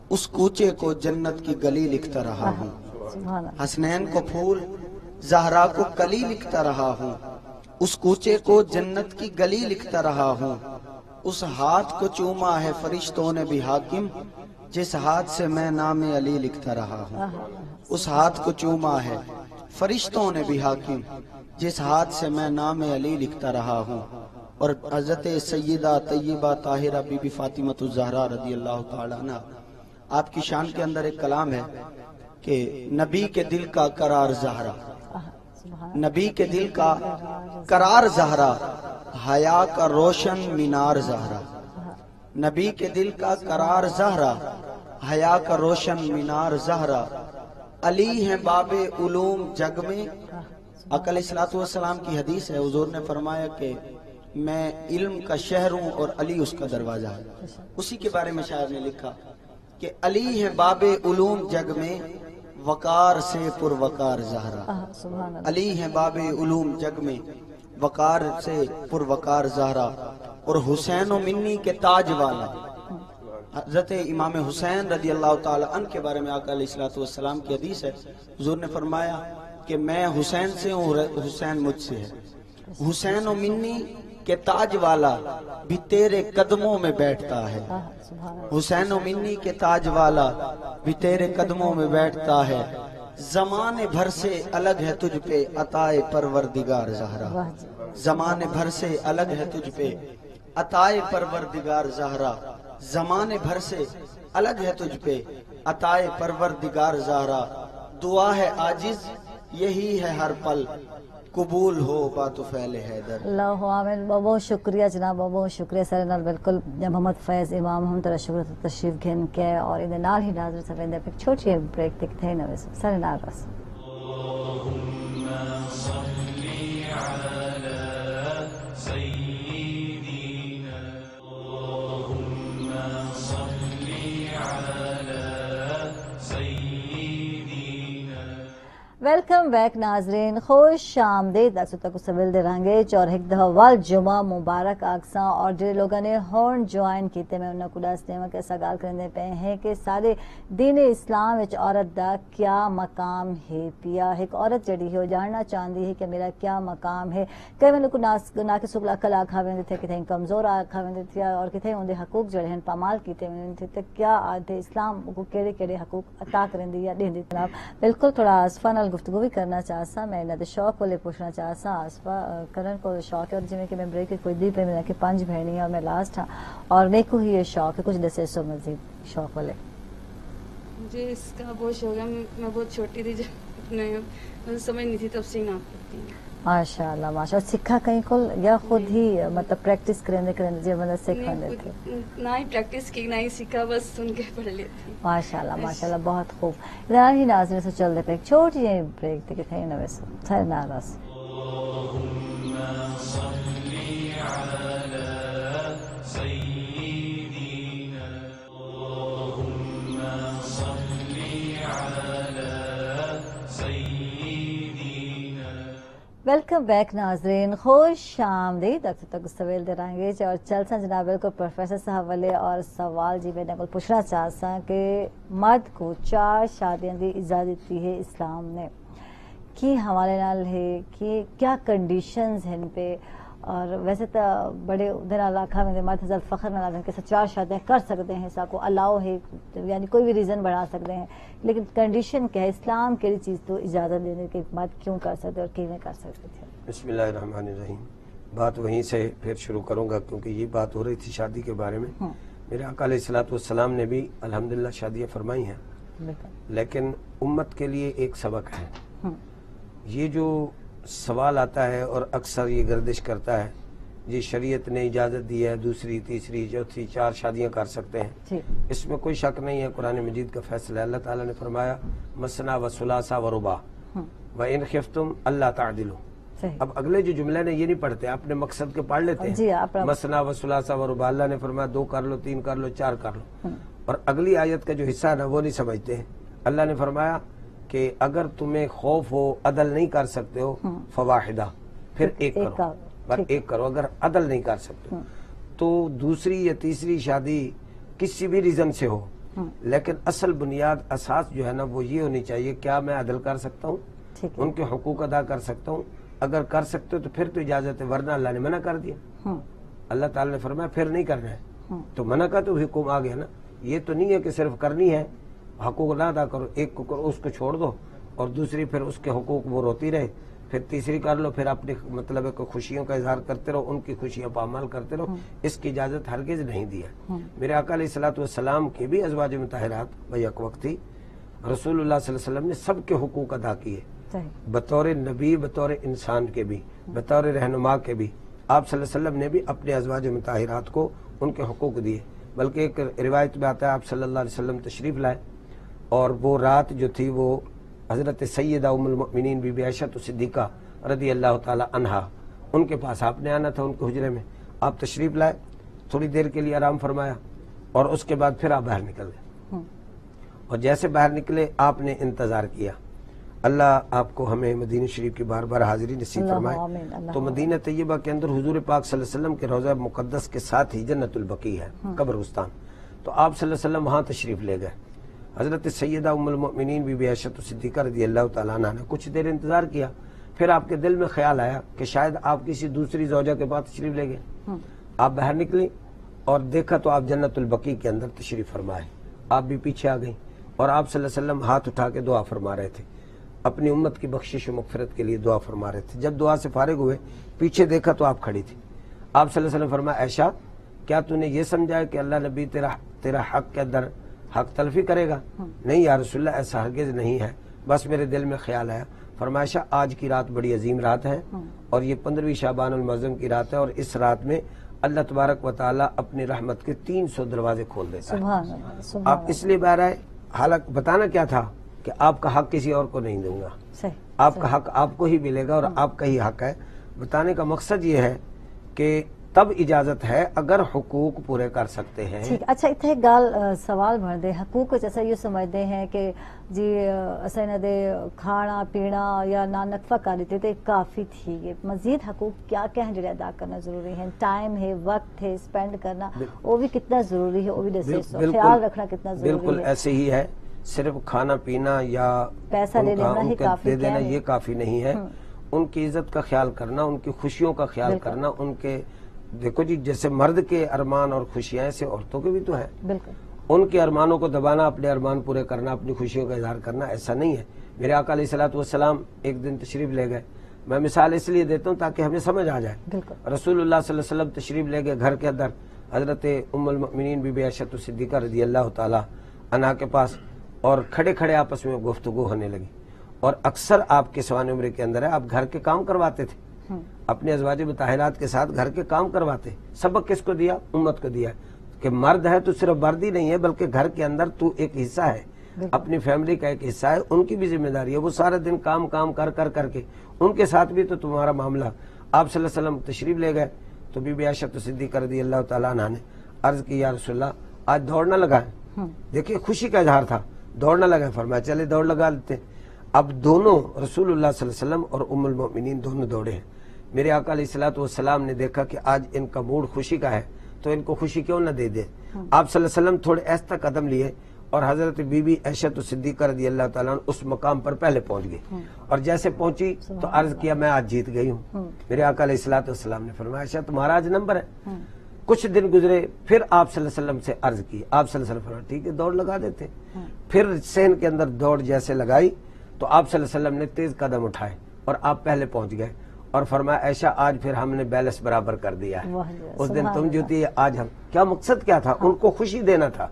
اس کوچے کو جنت کی گلی لکھتا رہا ہوں. سبحان اللہ. حسنین کو پھول زہرا کو کلی لکھتا رہا ہوں اس کوچے کو جنت کی گلی لکھتا رہا ہوں. اس ہاتھ کو چوما ہے فرشتوں نے بھی حاکم جس ہاتھ سے میں نام علی لکھتا رہا ہوں. اس ہاتھ کو چوما ہے فرشتوں نے بھی حاکم جس ہاتھ سے میں نام علی لکھتا رہا ہوں. اور حضرت سیدہ طیبہ طاہرہ بی بی فاطمۃ الزہرا رضی اللہ تعالی عنہ آپ کی شان کے اندر ایک کلام ہے کہ نبی کے دل کا قرار زہرا نبی کے دل کا قرار زہرا حیا کا روشن مینار زہرا. نبی کے دل کا قرار زہرا حیا کا روشن مینار زہرا. علی ہیں باب علوم جگ میں. آقا علیہ الصلوۃ والسلام کی حدیث ہے حضور نے فرمایا کہ میں علم کا شہر ہوں اور علی اس کا دروازہ ہے. اسی کے بارے میں شاعر نے لکھا کہ علی ہیں باب علوم جگ میں وقار سے پر وقار زہرا. علی ہیں باب علوم جگ میں وقار سے پر وقار زہرا. اور حسین و منی کے تاج والا حضرت امام حسین رضی اللہ تعالی عنہ کے بارے میں آقا علیہ الصلوۃ والسلام کی حدیث ہے حضور نے فرمایا کہ میں حسین سے ہوں حسین مجھ سے ہے. حسین و منی کے تاج والا بھی تیرے قدموں میں بیٹھتا ہے. حسین و منی کے تاج والا بھی تیرے قدموں میں بیٹھتا ہے. زمانے بھر سے الگ ہے تجھ پہ عطائے پروردگار زہرا. زمانے بھر سے الگ ہے تجھ پہ عطائے پروردگار زہرا. زمانے بھر سے الگ ہے تجھ پہ عطائے پروردگار زہرا. دعا ہے عاجز یہی ہے ہر پل قبول ہو بات فعل حیدر. اللہ آمین. بہت شکریہ جناب بہت شکریہ سر نال بالکل محمد فیض امام ہم ترا شکر تشریف گھن کے اور ان نال ہی ناظر سویندے ایک چھوٹی بریک تک تھے نہ سر نال رس. ویلکم بیک ناظرین خوش آمدید دسو تک سویل دے رہنگے اور ایک دفعہ وال جمعہ مبارک آکساں اور جڑے لوگوں نے ہون جوائن کیتے میں انہاں کو دس دیواں کہ سگال کرنے پے ہیں کہ سارے دین اسلام وچ عورت دا کیا مقام ہے. پیا ایک عورت جڑی ہے جاننا چاہندی ہے کہ میرا کیا مقام ہے. کئی میں کو نا کے سکل عقل آکھا ویندے تھے کتے کمزور آکھا ویندے تھے اور کتے ان دے حقوق جڑے ہیں پامال کیتے ویندے تھے تے کیا آدھے اسلام کو کیڑے کیڑے حقوق عطا کرندی یا دیندی. جناب بالکل تھوڑا آصفہ نال گفتگو بھی کرنا چاہسا میں انہاں دے شوق والے پوچھنا چاہسا. آصفہ کرن کو شوق ہے اور جویں کہ میں بریک کوئی دی پہ میرا کہ 5 بہنیاں اور میں لاسٹ ہاں اور میرے کو ہی یہ شوق ہے کچھ دسے سو مزید شوق والے. مجھے اس کا بہت شوق ہے. میں بہت چھوٹی تھی جب میں سمجھ نہیں تھی تب سے نعت پڑھتی ہوں. ماشاء اللہ ماشاء اللہ. سکھا کہیں کو یا خود ہی مطلب پریکٹس کرنے جی مطلب سیکھ لیتے نہ ہی پریکٹس کی نہ ہی سیکھا بس سن کے پڑھ لیتی. ماشاء اللہ بہت خوب. ادھر ہی ناظرین سے چل رہے ایک چھوٹی سی بریک تھی کہ تھے نہ ویسے سر ناراض. ویلکم بیک ناظرین خوش آمدید اب تک سویل دے رہیں گے اور چلسا جناب بالکل پروفیسر صاحب والے اور سوال جی میں نے پوچھنا چاہتا کہ مرد کو 4 شادیاں دی اجازت دی ہے اسلام نے کی حوالے نال ہے کہ کیا کنڈیشنز ہیں پہ اور ویسے تو بڑے ادھر علاقہ میں مرد حضرت فخر نہ لگن کہ 4 شادیاں کر سکتے ہیں سا کو الاؤ ہے یعنی کوئی بھی ریزن بڑھا سکتے ہیں لیکن کنڈیشن کیا ہے اسلام کیڑی چیز تو اجازت دینے کہ مرد کیوں کر سکتے اور کیویں کر سکتے تھے. بسم اللہ الرحمن الرحیم. بات وہیں سے پھر شروع کروں گا کیونکہ یہ بات ہو رہی تھی شادی کے بارے میں. میرے آقا علیہ الصلوۃ والسلام نے بھی الحمدللہ شادیاں فرمائی ہیں بالکل لیکن امت کے لیے ایک سبق ہے. ہم، یہ جو سوال آتا ہے اور اکثر یہ گردش کرتا ہے، جی شریعت نے اجازت دی ہے دوسری تیسری چوتھی 4 شادیاں کر سکتے ہیں، جی اس میں کوئی شک نہیں ہے. قرآن مجید کا فیصلہ ہے. اللہ تعالیٰ نے فرمایا مثنا و ثلاثہ و رباع وَإِنْ خِفْتُمْ أَلَّا تَعْدِلُوا. صحیح. اب اگلے جو جملے نے یہ نہیں پڑھتے، اپنے مقصد کے پڑھ لیتے جی، ہیں. آپ مثنا و ثلاثہ و رباع، اللہ نے فرمایا 2 کر لو، 3 کر لو، 4 کر لو. اور اگلی آیت کا جو حصہ ہے نا وہ نہیں سمجھتے ہیں. اللہ نے فرمایا کہ اگر تمہیں خوف ہو، عدل نہیں کر سکتے ہو، فواحدہ، پھر ایک کرو. بس ایک کرو اگر عدل نہیں کر سکتے تو دوسری یا تیسری شادی کسی بھی ریزن سے ہو، لیکن اصل بنیاد اساس جو ہے نا وہ یہ ہونی چاہیے، کیا میں عدل کر سکتا ہوں، ٹھیک ہے. ان کے حقوق ادا کر سکتا ہوں. اگر کر سکتے ہو تو پھر تو اجازت ہے، ورنہ اللہ نے منع کر دیا. اللہ تعالیٰ نے فرمایا پھر نہیں کرنا ہے، تو منع کا تو حکم آ گیا نا. یہ تو نہیں ہے کہ صرف کرنی ہے، حقوق نہ ادا کرو، ایک کو کرو، اس کو چھوڑ دو، اور دوسری پھر اس کے حقوق وہ روتی رہے، پھر تیسری کر لو، پھر اپنی مطلب ہے کہ خوشیوں کا اظہار کرتے رہو، ان کی خوشیاں پامال کرتے رہو. اس کی اجازت ہرگز نہیں دی ہے. میرے آقا علیہ الصلوۃ والسلام کی بھی ازواج مطہرات بیک وقت تھی. رسول اللہ صلی اللہ علیہ وسلم نے سب کے حقوق ادا کیے، بطور نبی، بطور انسان کے بھی، بطور رہنما کے بھی. آپ صلی اللہ علیہ وسلم نے بھی اپنے ازواج مطہرات کو ان کے حقوق دیے. بلکہ ایک روایت میں آتا ہے آپ صلی اللہ علیہ وسلم تشریف لائے اور وہ رات جو تھی وہ حضرت سیدہ ام المؤمنین بی بی عائشہ صدیقہ رضی اللہ تعالی عنہا، ان کے پاس آپ نے آنا تھا، ان کے حجرے میں آپ تشریف لائے، تھوڑی دیر کے لیے آرام فرمایا اور اس کے بعد پھر آپ باہر نکل گئے. اور جیسے باہر نکلے آپ نے انتظار کیا. اللہ آپ کو ہمیں مدینہ شریف کی بار بار حاضری نصیب فرمائے. تو مدینہ طیبہ کے اندر حضور پاک صلی اللہ علیہ وسلم کے روضہ مقدس کے ساتھ ہی جنت البقیع ہے، قبرستان. تو آپ صلی اللہ علیہ وسلم وہاں تشریف لے گئے. حضرت سیدہ ام المؤمنین بی بی عائشہ صدیقہ رضی اللہ تعالیٰ عنہ نے کچھ دیر انتظار کیا. پھر آپ کے دل میں خیال آیا کہ شاید آپ کسی دوسری زوجہ کے پاس تشریف لے گئے. آپ باہر نکلی اور دیکھا تو آپ جنت البقیع کے اندر تشریف فرمائے. آپ بھی پیچھے آ گئیں اور آپ صلی اللہ علیہ وسلم ہاتھ اٹھا کے دعا فرما رہے تھے، اپنی امت کی بخشش و مغفرت کے لیے دعا فرما رہے تھے. جب دعا سے فارغ ہوئے پیچھے دیکھا تو آپ کھڑی تھی. آپ صلی اللہ علیہ وسلم فرمایا عائشہ کیا تو نے یہ سمجھا ہے کہ اللہ نبی تیرا حق کے اندر حق تلفی کرے گا؟ نہیں یا رسول اللہ، ایسا ہرگز نہیں ہے، بس میرے دل میں خیال آیا. فرمایا عائشہ آج کی رات بڑی عظیم رات ہے اور یہ 15ویں شعبان المعظم کی رات ہے، اور اس رات میں اللہ تبارک و تعالیٰ اپنی رحمت کے 300 دروازے کھول دیتا ہے. آپ اس لیے باہر آئے، حالانکہ بتانا کیا تھا کہ آپ کا حق کسی اور کو نہیں دوں گا، آپ کا حق آپ کو ہی ملے گا اور آپ کا ہی حق ہے. بتانے کا مقصد یہ ہے کہ تب اجازت ہے اگر حقوق پورے کر سکتے ہیں. ٹھیک. اچھا اتنے ایک گال سوال بھر دے، حقوق جیسا یہ سمجھتے ہیں کہ جی اسے نہ دے کھانا پینا یا نہ نقفہ کاری تھے تو کافی تھی، یہ مزید حقوق کیا کیا ہیں جو ادا کرنا ضروری ہے؟ ٹائم ہے، وقت ہے، اسپینڈ کرنا وہ بھی کتنا ضروری ہے، وہ بھی جیسے خیال رکھنا کتنا ضروری ہے. بالکل ایسے ہی ہے، صرف کھانا پینا یا پیسہ لے دینا یہ کافی نہیں ہے. ان کی عزت کا خیال کرنا، ان کی خوشیوں کا خیال کرنا، ان کے دیکھو جی جیسے مرد کے ارمان اور خوشیاں ایسے عورتوں کے بھی تو ہیں. بالکل ان کے ارمانوں کو دبانا، اپنے ارمان پورے کرنا، اپنی خوشیوں کا اظہار کرنا ایسا نہیں ہے. میرے آقا علیہ الصلوۃ والسلام ایک دن تشریف لے گئے. میں مثال اس لیے دیتا ہوں تاکہ ہمیں سمجھ آ جائے. رسول اللہ صلی اللہ علیہ وسلم تشریف لے گئے گھر کے اندر حضرت ام المؤمنین بی بی عائشہ صدیقہ رضی اللہ تعالی عنہا کے پاس، اور کھڑے کھڑے آپس میں گفتگو ہونے لگی. اور اکثر آپ کے سوانح عمر کے اندر ہے آپ گھر کے کام کرواتے تھے، اپنے ازواج مطہرات کے ساتھ گھر کے کام کرواتے. سبق کس کو دیا؟ امت کو دیا کہ مرد ہے تو صرف مرد ہی نہیں ہے بلکہ گھر کے اندر تو ایک حصہ ہے، اپنی فیملی کا ایک حصہ ہے، ان کی بھی ذمہ داری ہے. وہ سارے دن کام کر کے ان کے ساتھ بھی تو تمہارا معاملہ. آپ صلی اللہ علیہ وسلم تشریف لے گئے تو بی بی عائشہ صدیقہ رضی اللہ تعالیٰ عنہا نے عرض کی یا رسول اللہ آج دوڑنا لگائیں. دیکھیے خوشی کا اظہار تھا، دوڑنا لگائیں. فرمایا چلے دوڑ لگا لیتے. اب دونوں رسول اللہ صلی اللہ علیہ وسلم اور ام المؤمنین دونوں دوڑے ہیں. میرے آقا علیہ الصلوۃ والسلام نے دیکھا کہ آج ان کا موڈ خوشی کا ہے تو ان کو خوشی کیوں نہ دے دے. آپ صلی اللہ علیہ وسلم تھوڑے ایسا قدم لیے اور حضرت بی بی عائشہ صدیقہ رضی اللہ تعالیٰ عنہ اس مقام پر پہلے پہنچ گئی. اور جیسے پہنچی تو عرض کیا میں آج جیت گئی ہوں. میرے آقا علیہ الصلوۃ والسلام نے فرمایا عائشہ تمہارا آج نمبر ہے. کچھ دن گزرے پھر آپ صلی اللہ علیہ وسلم سے عرض کی. آپ صلی اللہ علیہ وسلم فرمایا ٹھیک ہے دوڑ لگا دیتے. پھر صحن کے اندر دوڑ جیسے لگائی تو آپ صلی اللہ علیہ وسلم نے تیز قدم اٹھائے اور آپ پہلے پہنچ گئے اور فرمایا عائشہ آج پھر ہم نے بیلنس برابر کر دیا ہے. اس دن تم جیتی، آج ہم. کیا مقصد کیا تھا؟ ان کو خوشی دینا تھا.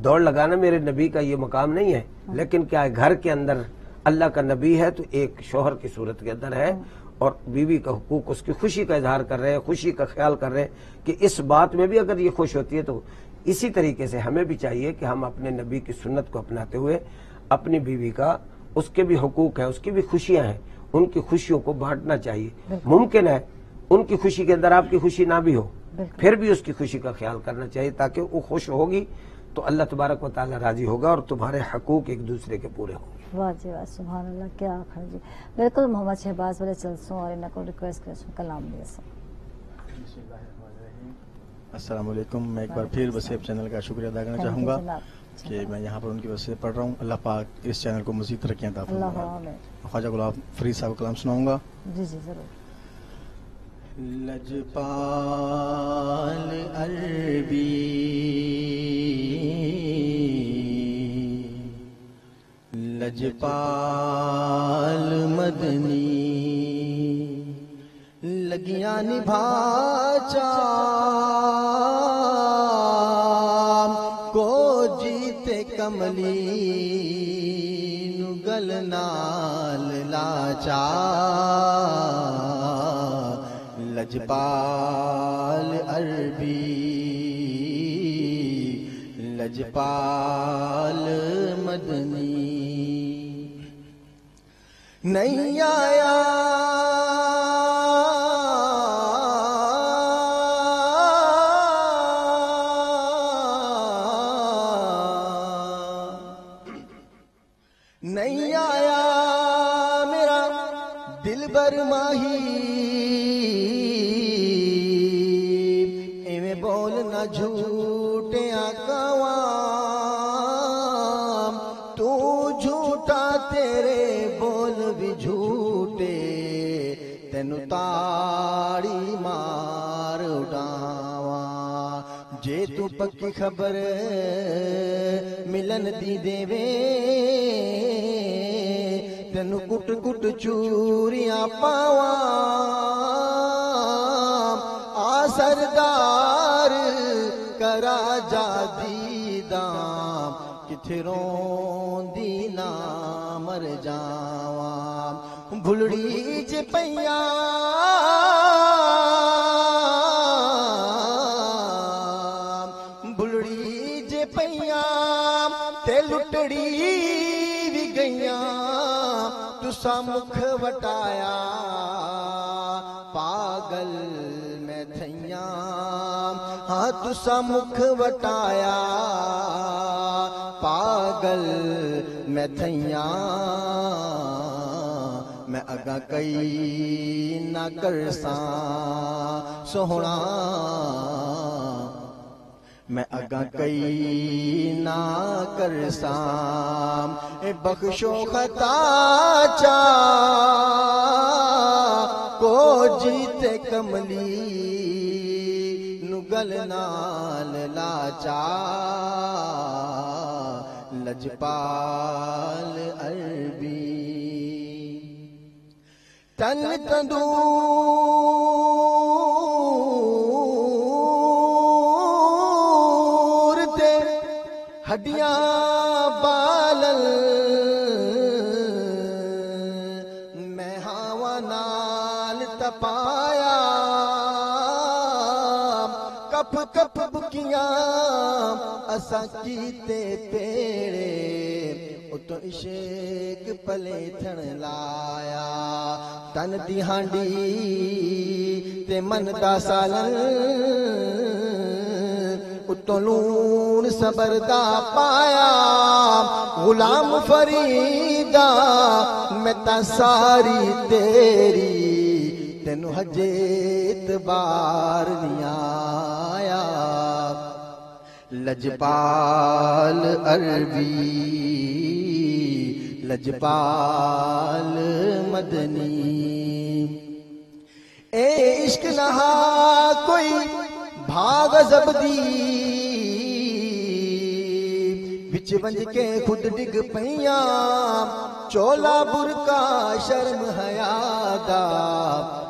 دوڑ لگانا میرے نبی کا یہ مقام نہیں ہے، لیکن کیا ہے گھر کے اندر اللہ کا نبی ہے تو ایک شوہر کی صورت کے اندر ہے اور بیوی کا حقوق، اس کی خوشی کا اظہار کر رہے ہیں، خوشی کا خیال کر رہے ہیں کہ اس بات میں بھی اگر یہ خوش ہوتی ہے تو اسی طریقے سے ہمیں بھی چاہیے کہ ہم اپنے نبی کی سنت کو اپناتے ہوئے اپنی بیوی کا، اس کے بھی حقوق ہیں، اس کی بھی خوشیاں ہیں، ان کی خوشیوں کو بانٹنا چاہیے۔ ممکن ہے ان کی خوشی کے اندر آپ کی خوشی نہ بھی ہو، پھر بھی اس کی خوشی کا خیال کرنا چاہیے تاکہ وہ خوش ہوگی تو اللہ تبارک و تعالی راضی ہوگا اور تمہارے حقوق ایک دوسرے کے پورے ہوں گے۔ واہ جی واہ، سبحان اللہ، کیا آخر جی بالکل محمد شہباز والے چلسوں اور انہوں کو ریکویسٹ کریں کلام دیا سو۔ السلام علیکم، میں ایک بار پھر وسیب چینل کا شکریہ ادا کرنا چاہوں گا کہ میں یہاں پر ان کی وجہ سے پڑھ رہا ہوں۔ اللہ پاک اس چینل کو مزید ترقیاں عطا فرمائے۔ خواجہ غلام فرید صاحب کا کلام سناؤں گا۔ جی جی ضرور۔ لجپال عربی لجپال مدنی لگیاں نبھا کو جیتے کملی نگل نال لاچا لجپال عربی لجپال مدنی نہیں آیا نہیں آیا میرا دل بر ماہی ایویں بولنا جھوٹیاں کواں تو جھوٹا تیرے بول بھی جھوٹے تینوں تاڑی مار اڈاواں جے تو پکی خبر ملن دی دیوے تینوں کٹ کٹ چوریاں پاواں آ سردار کرا جا دیداں کتھے روندی نہ مر جاواں بھلڑی جے پیاں بھلڑی جے پیاں تے لٹڑی بھی گئیاں تسا مکھ وٹایا پاگل میں تھیاں ہاں تسا مکھ وٹایا پاگل میں تھیاں میں اگا کئی نہ کرساں سوہنا میں اگا کئی نہ کرساں اے بخشو خطا چا کو جیتے کملی نگل نال لاچا لجپال عربی تن تندور تے ہڈیاں بالل میں ہاواں نال تپایا کپ کپ بکیاں اساں کیتے تیرے اتو عشق پلے تھن لایا تن دی ہانڈی تے من دا سالن اتو لون صبر دا پایا غلام فریدا میں تا ساری تیری تینو حجیت بار نہیں آیا لجپال عربی لجپال مدنی اے عشق نہا کوئی بھاگ زبدی بچ ونج کے خود ڈگ پیاں چولا برکا شرم حیا دا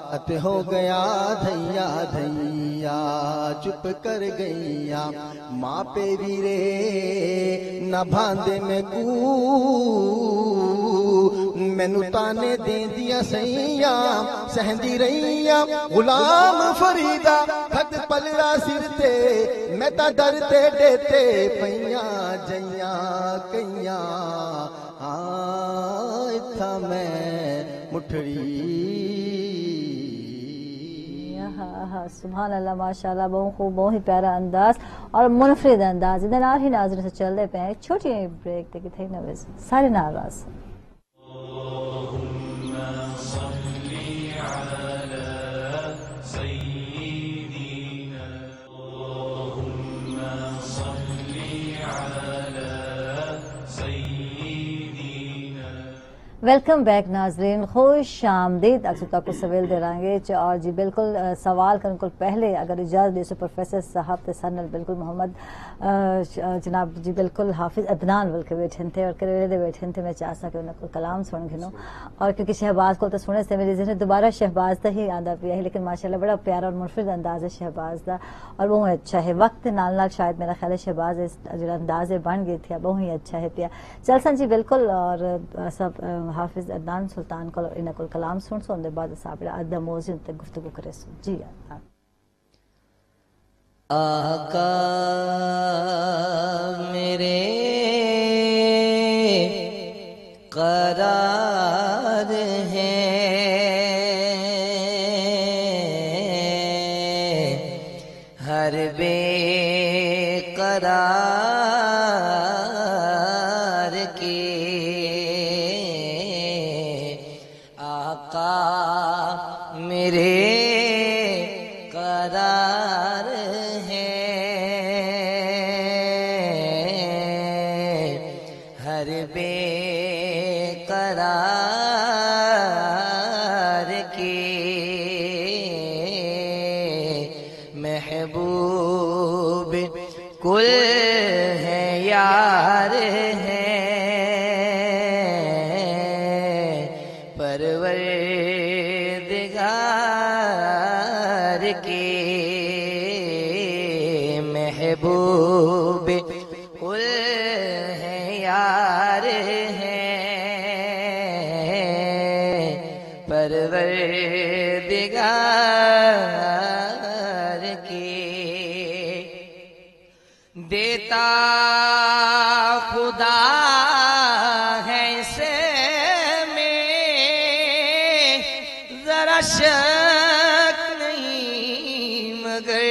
ات ہو گیا دھیا دھیا چپ کر گئیا ماں پہ ویرے نہ بھاندے میں کو مینو تانے دیں دیا سیاں سہندی رہیاں غلام فریدہ کھٹ پلڑا سر تے میں تا ڈرتے ڈیتے پیاں جیاں کیاں اتھا میں مٹھڑی سبحان اللہ ماشاءاللہ بہت خوب بہت ہی پیارا انداز اور منفرد انداز ادھر نال ہی ناظرین سے چل دے پہ ایک چھوٹی بریک تے کہ تھے نویز سارے ناراض ویلکم بیک ناظرین خوش آمدید اکثر تک کو سویل دے رہاں گے اور جی بالکل سوال کرنے کو پہلے اگر اجازت دے سو پروفیسر صاحب تے سنل بالکل محمد جناب جی بالکل حافظ عدنان بلکہ بیٹھن تھے اور کریلے دے بیٹھن تھے میں چاہتا کہ انہوں کو کلام سن گھنوں اور کیونکہ شہباز کو تو سنے سے میری ذہن دوبارہ شہباز دا ہی آندہ پیا ہے لیکن ماشاءاللہ بڑا پیارا اور منفرد انداز ہے شہباز دا اور بہت اچھا ہے وقت نال نال شاید میرا خیال ہے شہباز جو انداز بن گئی تھی بہت ہی اچھا ہے پیا چل سن جی بالکل اور سب حافظ عدنان سلطان کو انہوں کو کلام سن سو اندر بعد صاحب ادھا موضوع تے گفتگو کرے سو جی آقا میرے قرار ہیں ہر بے قرار کے آقا میرے قرار ہر بے قرار کے محبوب کل ہے یار ہے پروردگار کے محبوب کل ہے یار ہے پروردگار کے دیتا خدا ہے اسے میں ذرا شک نہیں مگر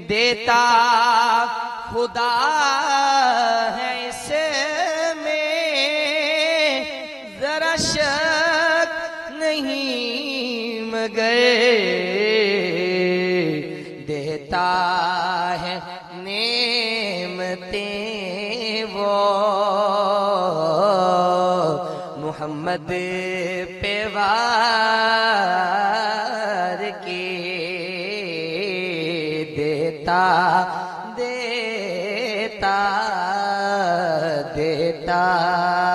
دیتا خدا ہے اسے میں ذرا شک نہیں مگر دیتا ہے نعمتیں وہ محمد پہ وار کے دیتا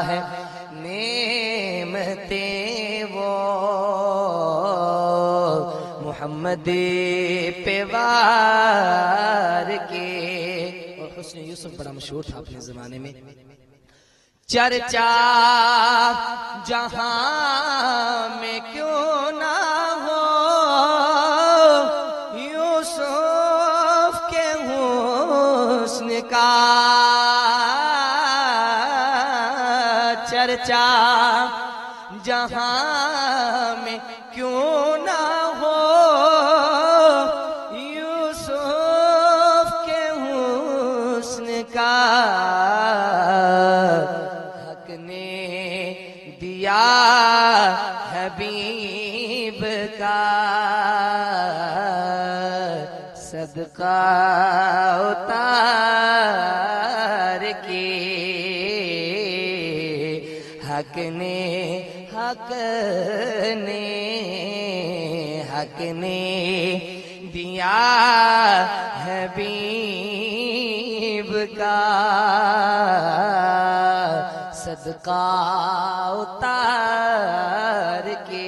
ہے نعمتیں وہ محمد پہ وار کے اور حسن یوسف بڑا مشہور تھا اپنے زمانے میں چرچا جہاں میں کیوں نہ ہو یوسف کے حسن کا چرچا جہاں میں کیوں نہ ہو یوسف کے حسن کا حق نے دیا حبیب کا صدقہ اتار کے حق نے دیا حبیب کا صدقہ اتار کے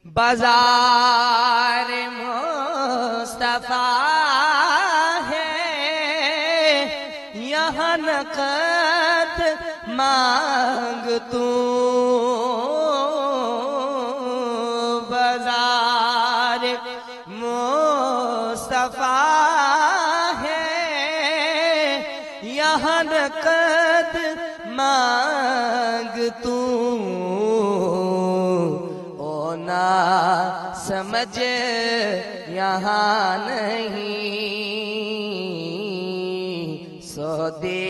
بازار مصطفیٰ ہے یہاں نقد مانگ تو بازار مصطفیٰ ہے یہاں نقد مانگ تو او نا سمجھ یہاں نہیں سودے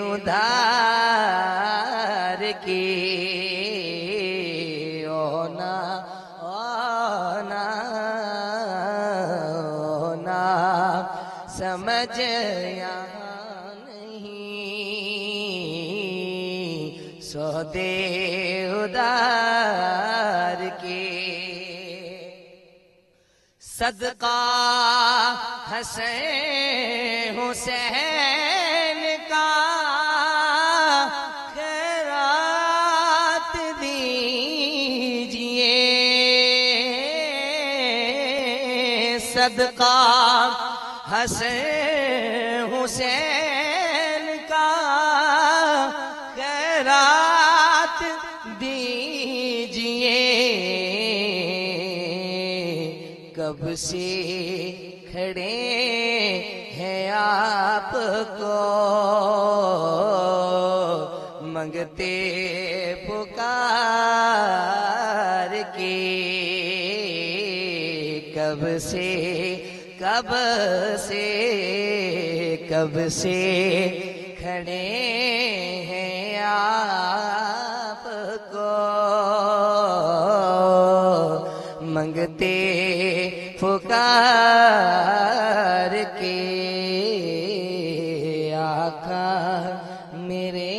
ادھار کے او نا سمجھ یہاں نہیں سودے ادھار کے صدقہ حسین حسین کا خیرات دیجئے صدقہ حسین حسین کا خیرات دیجئے کب سے کھڑے ہیں آپ کو منگتے پکار کے کب سے کھڑے ہیں آپ کو منگتے پکار کے آقا میرے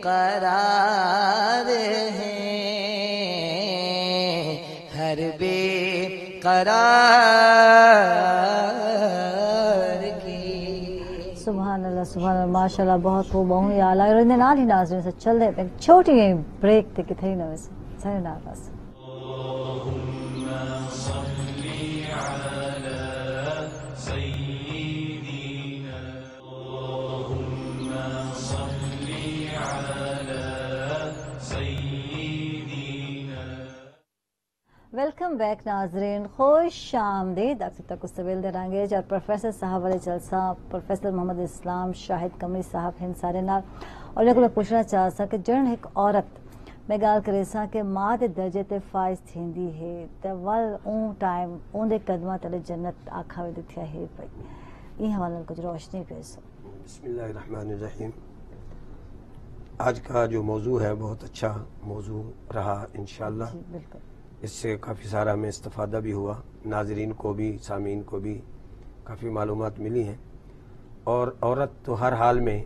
قرار ہیں ہر بے قرار کی سبحان اللہ ماشاء اللہ بہت خوب بہت ہی اعلیٰ اور نال ہی ناظرین سے چل رہے ایک چھوٹی بریک تھی کہ تھی نہ ویسے سارے نال بس ویلکم بیک ناظرین خوش آمدید آپ سب تک کو سویل دے رانگیج اور پروفیسر صاحب والے جلسہ پروفیسر محمد اسلام شاہد قمری صاحب ہن سارے نال اور لیکن میں پوچھنا چاہ سا کہ جن ایک عورت میں گال کرے سا کہ ماں دے درجے تے فائز تھیندی ہے تے ول اون ٹائم اون دے قدماں تلے جنت آکھا وے دتھیا ہے پئی یہ حوالے کچھ روشنی پیسو بسم اللہ الرحمن الرحیم آج کا جو موضوع ہے بہت اچھا موضوع رہا انشاءاللہ جی بالکل اس سے کافی سارا ہمیں استفادہ بھی ہوا ناظرین کو بھی سامعین کو بھی کافی معلومات ملی ہیں اور عورت تو ہر حال میں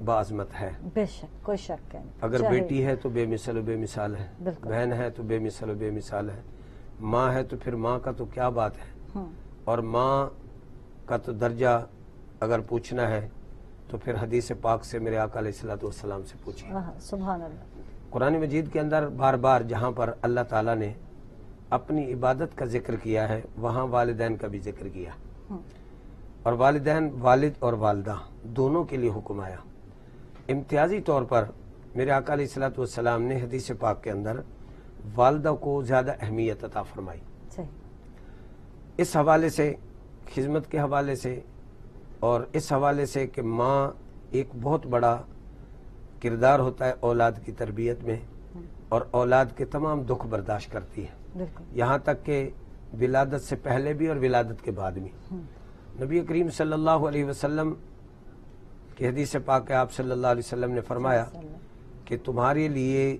بعظمت ہے بے شک کوئی شک نہیں اگر بیٹی ہے تو بے مثل و بے مثال ہے بہن ہے تو بے مثل و بے مثال ہے ماں ہے تو پھر ماں کا تو کیا بات ہے اور ماں کا تو درجہ اگر پوچھنا ہے تو پھر حدیث پاک سے میرے آقا علیہ الصلوۃ والسلام سے پوچھیں سبحان اللہ قرآن مجید کے اندر بار بار جہاں پر اللہ تعالیٰ نے اپنی عبادت کا ذکر کیا ہے وہاں والدین کا بھی ذکر کیا اور والدین والد اور والدہ دونوں کے لیے حکم آیا امتیازی طور پر میرے آقا علیہ الصلوۃ والسلام نے حدیث پاک کے اندر والدہ کو زیادہ اہمیت عطا فرمائی اس حوالے سے خدمت کے حوالے سے اور اس حوالے سے کہ ماں ایک بہت بڑا کردار ہوتا ہے اولاد کی تربیت میں اور اولاد کے تمام دکھ برداشت کرتی ہے یہاں تک کہ ولادت سے پہلے بھی اور ولادت کے بعد بھی نبی کریم صلی اللہ علیہ وسلم کی حدیث پاک ہے آپ صلی اللہ علیہ وسلم نے فرمایا کہ تمہارے لیے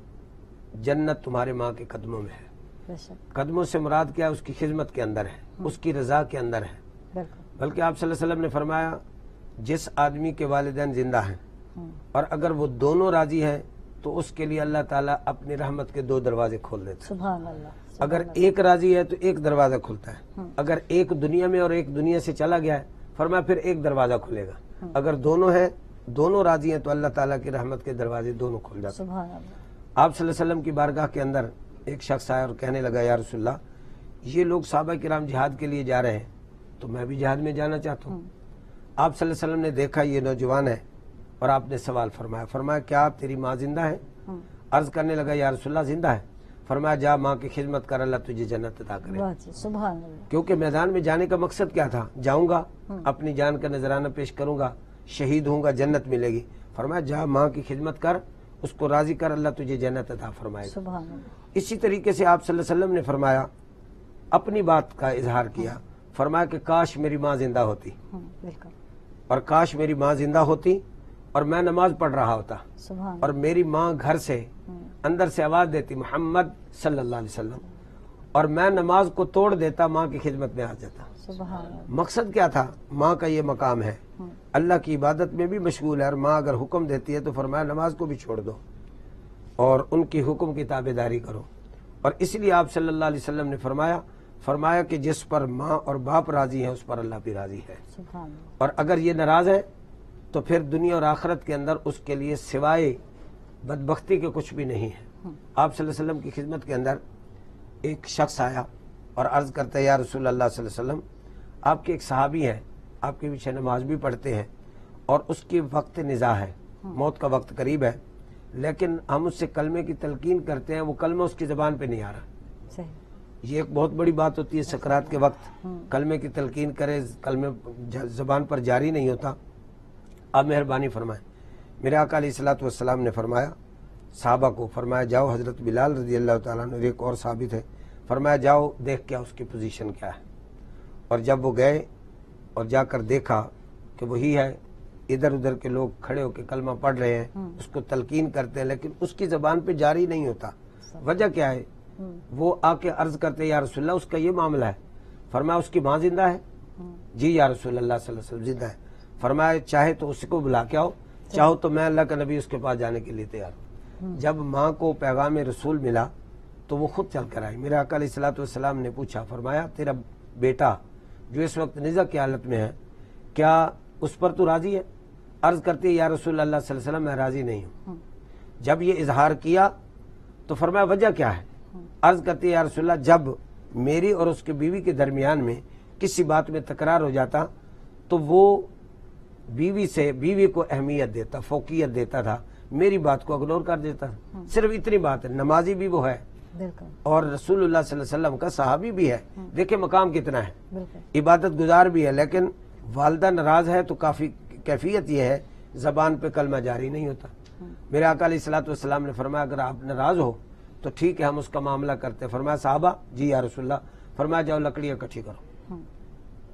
جنت تمہارے ماں کے قدموں میں ہے قدموں سے مراد کیا ہے اس کی خدمت کے اندر ہے اس کی رضا کے اندر ہے بلکہ آپ صلی اللہ علیہ وسلم نے فرمایا جس آدمی کے والدین زندہ ہیں اور اگر وہ دونوں راضی ہیں تو اس کے لیے اللہ تعالیٰ اپنی رحمت کے 2 دروازے کھول دیتے ہیں اگر ایک راضی ہے تو ایک دروازہ کھلتا ہے اگر ایک دنیا میں اور ایک دنیا سے چلا گیا ہے فرمایا پھر ایک دروازہ کھلے گا اگر دونوں ہیں दोनों राजी हैं तो अल्लाह ताला की रहमत के दरवाजे दोनों खुल जाते हैं। सुभान अल्लाह। आप सल्लल्लाहु अलैहि वसल्लम की बारगाह के अंदर एक शख्स आया और कहने लगा, या रसूलल्लाह, ये लोग सहाबा किराम जिहाद के लिए जा रहे हैं तो मैं भी जिहाद में जाना चाहता हूँ। आप सल्लल्लाहु अलैहि वसल्लम ने देखा ये नौजवान है और आपने सवाल फरमाया, क्या तेरी माँ जिंदा है? अर्ज करने लगा, या रसूलल्लाह जिंदा है। फरमाया, जा माँ की खिदमत कर, अल्लाह तुझे जन्नत अता करे। वाह जी, सुभान अल्लाह। क्योंकि मैदान में जाने का मकसद क्या था? जाऊंगा, अपनी जान का नजराना पेश करूंगा, शहीद होऊंगा, जन्नत मिलेगी। फरमाया, जा माँ की खिदमत कर, उसको राजी कर, अल्लाह तुझे जन्नत अता फरमाएगा। सुभान अल्लाह। इसी तरीके से आप सल्लल्लाहु अलैहि वसल्लम ने फरमाया, अपनी बात का इजहार किया, फरमाया कि काश मेरी माँ जिंदा होती, बिल्कुल। और काश मेरी माँ जिंदा होती और मैं नमाज पढ़ रहा होता सुभान और मेरी माँ घर से अंदर से आवाज देती, मोहम्मद सल्लल्लाहु अलैहि वसल्लम, और मैं नमाज को तोड़ देता, माँ की खिदमत में आ जाता। सुभान अल्लाह। मकसद क्या था? माँ का ये मकाम है, अल्लाह की इबादत में भी मशगूल है, और माँ अगर हुक्म देती है तो फरमाया नमाज को भी छोड़ दो और उनकी हुक्म की ताबेदारी करो। और इसलिए आप सल्लल्लाहु अलैहि वसल्लम ने फरमाया कि जिस पर माँ और बाप राजी हैं उस पर अल्लाह भी राजी है, सुभान अल्लाह। और अगर ये नाराज है तो फिर दुनिया और आखिरत के अंदर उसके लिए सिवाय बदबख्ती के कुछ भी नहीं है। आप सल्लल्लाहु अलैहि वसल्लम की खिदमत के अंदर एक शख्स आया और अर्ज करता है, या रसूल अल्लाह सल्लल्लाहु अलैहि वसल्लम, आपके एक सहाबी हैं, आपके पीछे नमाज भी पढ़ते हैं और उसकी वक्त निज़ा है, मौत का वक्त करीब है, लेकिन हम उससे कलमे की तलकीन करते हैं, वो कलमा उसकी ज़बान पे नहीं आ रहा। सही। ये एक बहुत बड़ी बात होती है, सकरात के वक्त कलमे की तलकीन करे, कलमे ज़बान पर जारी नहीं होता। आप मेहरबानी फरमाएं। मेरे आका अलैहिस्सलातु वस्सलाम ने फरमाया साहबा को, फरमाया जाओ, हज़रत बिलाल रज़ी अल्लाह ताला अन्हु एक और साबित है, फरमाया जाओ देख क्या उसकी पोजीशन क्या है। और जब वो गए और जाकर देखा कि वही है, इधर उधर के लोग खड़े होकर कलमा पढ़ रहे हैं, उसको तलकीन करते हैं, लेकिन उसकी ज़बान पे जारी नहीं होता। वजह क्या है? वो आके अर्ज करते, या रसूलल्लाह उसका ये मामला है। फरमाया उसकी माँ जिंदा है? जी या रसूलल्लाह सल्लल्लाहु अलैहि वसल्लम जिंदा है। फरमाया चाहे तो उसको बुला के आओ, चाहो तो मैं अल्लाह का नबी उसके पास जाने के लिए तैयार हूँ। जब माँ को पैगाम रसूल मिला तो वो खुद चल कर आई। मेरे आका अलैहिस्सलातु वस्सलाम ने पूछा, फरमाया तेरा बेटा जो इस वक्त निज़ा की हालत में है, क्या उस पर तू राजी है? अर्ज करती है, या रसूल अल्लाह सल्लल्लाहु अलैहि वसल्लम मैं राजी नहीं हूँ। जब ये इजहार किया तो फरमाया वजह क्या है? अर्ज करती है, या रसूल अल्लाह, जब मेरी और उसके बीवी के दरमियान में किसी बात में तकरार हो जाता तो वो बीवी को अहमियत देता, फोकियत देता था, मेरी बात को इग्नोर कर देता था। सिर्फ इतनी बात है। नमाजी भी वो है और रसूलुल्लाह सल्लल्लाहु अलैहि वसल्लम का सहाबी भी है। देखिए मकाम कितना है, इबादत गुजार भी है, लेकिन वालिदा नाराज है तो काफी कैफियत ये है, जबान पे कलमा जारी नहीं होता। मेरे आका अलैहिस्सलातु वस्सलाम ने फरमाया अगर आप नाराज हो तो ठीक है, हम उसका मामला करते हैं। फरमाया साहबा जी या रसूलल्लाह। फरमाया जाओ लकड़ियां इकट्ठी करो,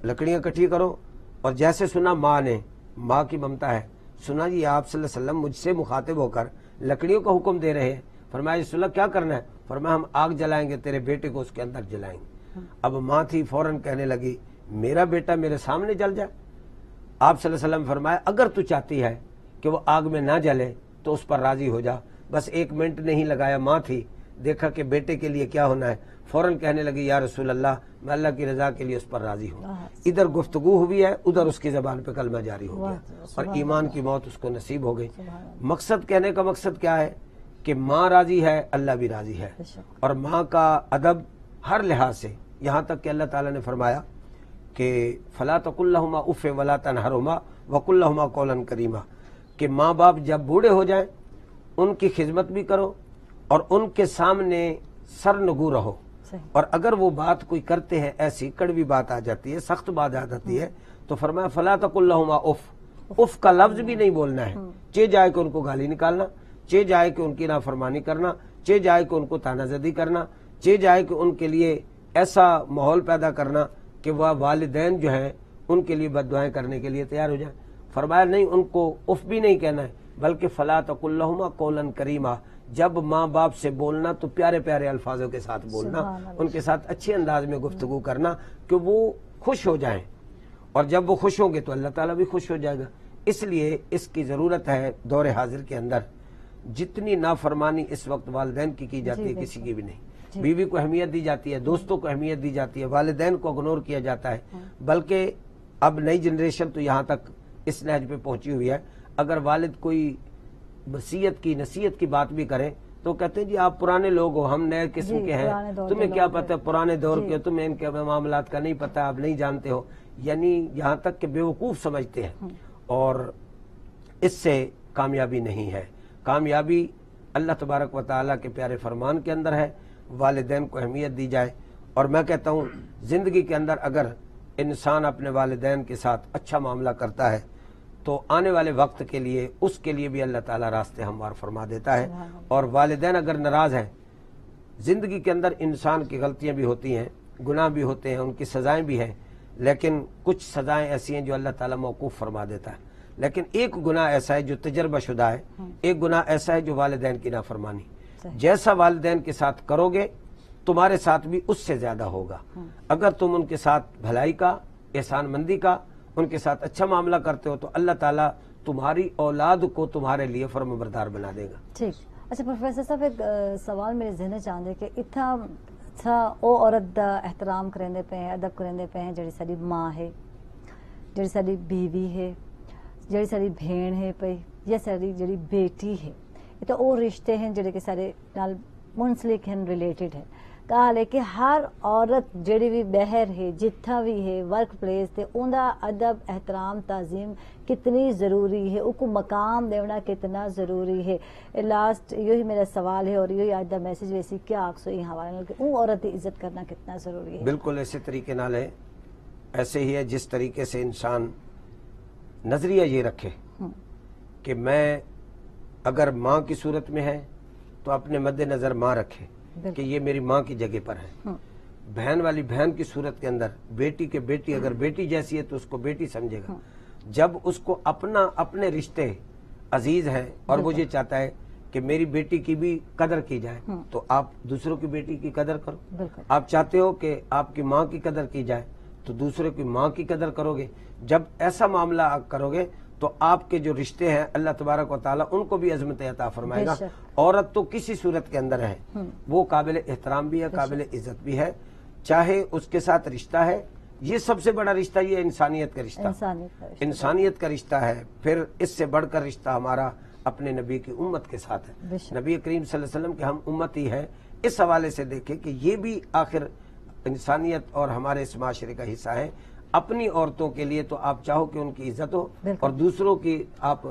लकड़ियां इकट्ठी करो। और जैसे सुना माँ ने, माँ की ममता है, सुना जी आप सल्लल्लाहु अलैहि वसल्लम मुझसे मुखातिब होकर लकड़ियों का हुक्म दे रहे हैं। फरमाया रसूलल्लाह क्या करना है? फरमाया हम आग जलाएंगे, तेरे बेटे को उसके अंदर जलाएंगे। अब माँ थी, फौरन कहने लगी मेरा बेटा मेरे सामने जल जाए। आप सल्लल्लाहु अलैहि वसल्लम फरमाया अगर तू चाहती है कि वो आग में ना जले तो उस पर राजी हो जा। बस 1 मिनट नहीं लगाया, माँ थी, देखा कि बेटे के लिए क्या होना है, फौरन कहने लगी या रसूल अल्लाह मैं अल्लाह की रजा के लिए उस पर राजी हूँ। इधर गुफ्तगू हुई है, उधर उसकी जबान पे कलमा जारी हो गया और ईमान की मौत उसको नसीब हो गई। मकसद कहने का मकसद क्या है कि माँ राजी है, अल्लाह भी राजी है। और माँ का अदब हर लिहाज से, यहाँ तक कि अल्लाह ताला ने फरमाया कि फला तकुल्लहुमा उफ़ वला तनहरुमा वकुल्लहुमा कौलन करीमा, कि माँ बाप जब बूढ़े हो जाएं उनकी खिदमत भी करो और उनके सामने सरनगू रहो। और अगर वो बात कोई करते हैं ऐसी कड़वी बात आ जाती है, सख्त बात आ जाती है, तो फरमाया फला तकुल्लहुमा उफ़, उफ़ का लफ्ज भी नहीं बोलना है। चे जाए कि उनको गाली निकालना, चे जाए कि उनकी नाफरमानी करना, चे जाए कि उनको तानाजदी करना, चे जाए कि उनके लिए ऐसा माहौल पैदा करना कि वह वालिदैन जो है उनके लिए बद्दुआएं करने के लिए तैयार हो जाए। फरमाया नहीं, उनको उफ़ भी नहीं कहना है, बल्कि फला तकुल्लहुमा कौलन करीमा, जब माँ बाप से बोलना तो प्यारे प्यारे अल्फाजों के साथ बोलना, उनके साथ अच्छे अंदाज में गुफ्तगू करना कि वो खुश हो जाएं, और जब वो खुश होंगे तो अल्लाह ताला भी खुश हो जाएगा। इसलिए इसकी ज़रूरत है दौर हाजिर के अंदर। जितनी नाफरमानी इस वक्त वालिदैन की जाती है किसी की भी नहीं। बीवी को अहमियत दी जाती है, दोस्तों को अहमियत दी जाती है, वालिदैन को इग्नोर किया जाता है। बल्कि अब नई जनरेशन तो यहाँ तक इस नहज पे पहुंची हुई है, اگر والد کوئی وصیت کی نصیحت کی بات بھی کریں تو کہتے ہیں جی آپ پرانے لوگ ہو، ہم نئے قسم کے ہیں، تمہیں کیا پتہ ہے پرانے دور کے، تمہیں ان کے معاملات کا نہیں پتہ، آپ نہیں جانتے ہو، یعنی یہاں تک کہ بیوقوف سمجھتے ہیں، اور اس سے کامیابی نہیں ہے۔ کامیابی اللہ تبارک و تعالیٰ کے پیارے فرمان کے اندر ہے، والدین کو اہمیت دی جائے۔ اور میں کہتا ہوں زندگی کے اندر اگر انسان اپنے والدین کے ساتھ اچھا معاملہ کرتا ہے تو آنے والے وقت کے لیے اس کے لیے بھی اللہ تعالیٰ راستے ہموار فرما دیتا ہے، اور والدین اگر ناراض ہیں، زندگی کے اندر انسان کی غلطیاں بھی ہوتی ہیں، گناہ بھی ہوتے ہیں، ان کی سزائیں بھی ہیں، لیکن کچھ سزائیں ایسی ہیں جو اللہ تعالیٰ موقوف فرما دیتا ہے، لیکن ایک گناہ ایسا ہے جو تجربہ شدہ ہے، ایک گناہ ایسا ہے جو والدین کی نافرمانی، جیسا والدین کے ساتھ کرو گے تمہارے ساتھ بھی اس سے زیادہ ہوگا۔ اگر تم ان کے ساتھ بھلائی کا، احسان مندی کا، ان کے ساتھ اچھا معاملہ کرتے ہو تو اللہ تعالیٰ تمہاری اولاد کو تمہارے لیے فرمانبردار بنا دے گا۔ ٹھیک۔ اچھا پروفیسر صاحب ایک سوال میرے ذہن چاہتے کہ اتنا اچھا او عورت دا احترام کرنے پہ ہیں، ادب کرنے پہ ہیں جڑی ساری ماں ہے، جڑی ساری بیوی ہے، جڑی ساری بھین ہے پئی، یا ساری جڑی بیٹی ہے، یہ تو او رشتے ہیں جڑے کہ سارے نال منسلک ہیں، ریلیٹڈ ہے۔ کہا لے کہ ہر عورت جڑی بھی بہر ہے، جتھا بھی ہے، ورک پلیس تے اوندا ادب احترام تعظیم کتنی ضروری ہے، او کو مقام دینا کتنا ضروری ہے۔ لاسٹ یہی میرا سوال ہے اور یہی آج دا میسج ویسی کیا آکسو یہ حوالے نال کہ اون عورت دی عزت کرنا کتنا ضروری ہے؟ بالکل ایسے طریقے نال ہے، ایسے ہی ہے جس طریقے سے انسان نظریہ یہ رکھے کہ میں اگر ماں کی صورت میں ہے تو اپنے مد نظر ماں رکھے کہ یہ میری ماں کی جگہ پر ہے، بہن والی بہن کی صورت کے اندر بیٹی کے بیٹی اگر بیٹی جیسی ہے تو اس کو بیٹی سمجھے گا، جب اس کو اپنے رشتے عزیز ہیں اور وہ یہ چاہتا ہے کہ میری بیٹی کی بھی قدر کی جائے تو آپ دوسروں کی بیٹی کی قدر کرو، آپ چاہتے ہو کہ آپ کی ماں کی قدر کی جائے تو دوسرے کی ماں کی قدر کرو گے، جب ایسا معاملہ آپ کرو گے تو آپ کے جو رشتے ہیں اللہ تبارک و تعالیٰ ان کو بھی عظمت عطا فرمائے گا۔ عورت تو کسی صورت کے اندر ہے وہ قابل احترام بھی ہے، قابل عزت بھی ہے، چاہے اس کے ساتھ رشتہ ہے، یہ سب سے بڑا رشتہ یہ انسانیت کا رشتہ، انسانیت کا رشتہ ہے، پھر اس سے بڑھ کر رشتہ ہمارا اپنے نبی کی امت کے ساتھ ہے، نبی کریم صلی اللہ علیہ وسلم کے ہم امت ہی ہیں۔ اس حوالے سے دیکھیں کہ یہ بھی آخر انسانیت اور ہمارے اس معاشرے کا حصہ ہے۔ اپنی عورتوں کے لیے تو آپ چاہو کہ ان کی عزت ہو اور دوسروں کی آپ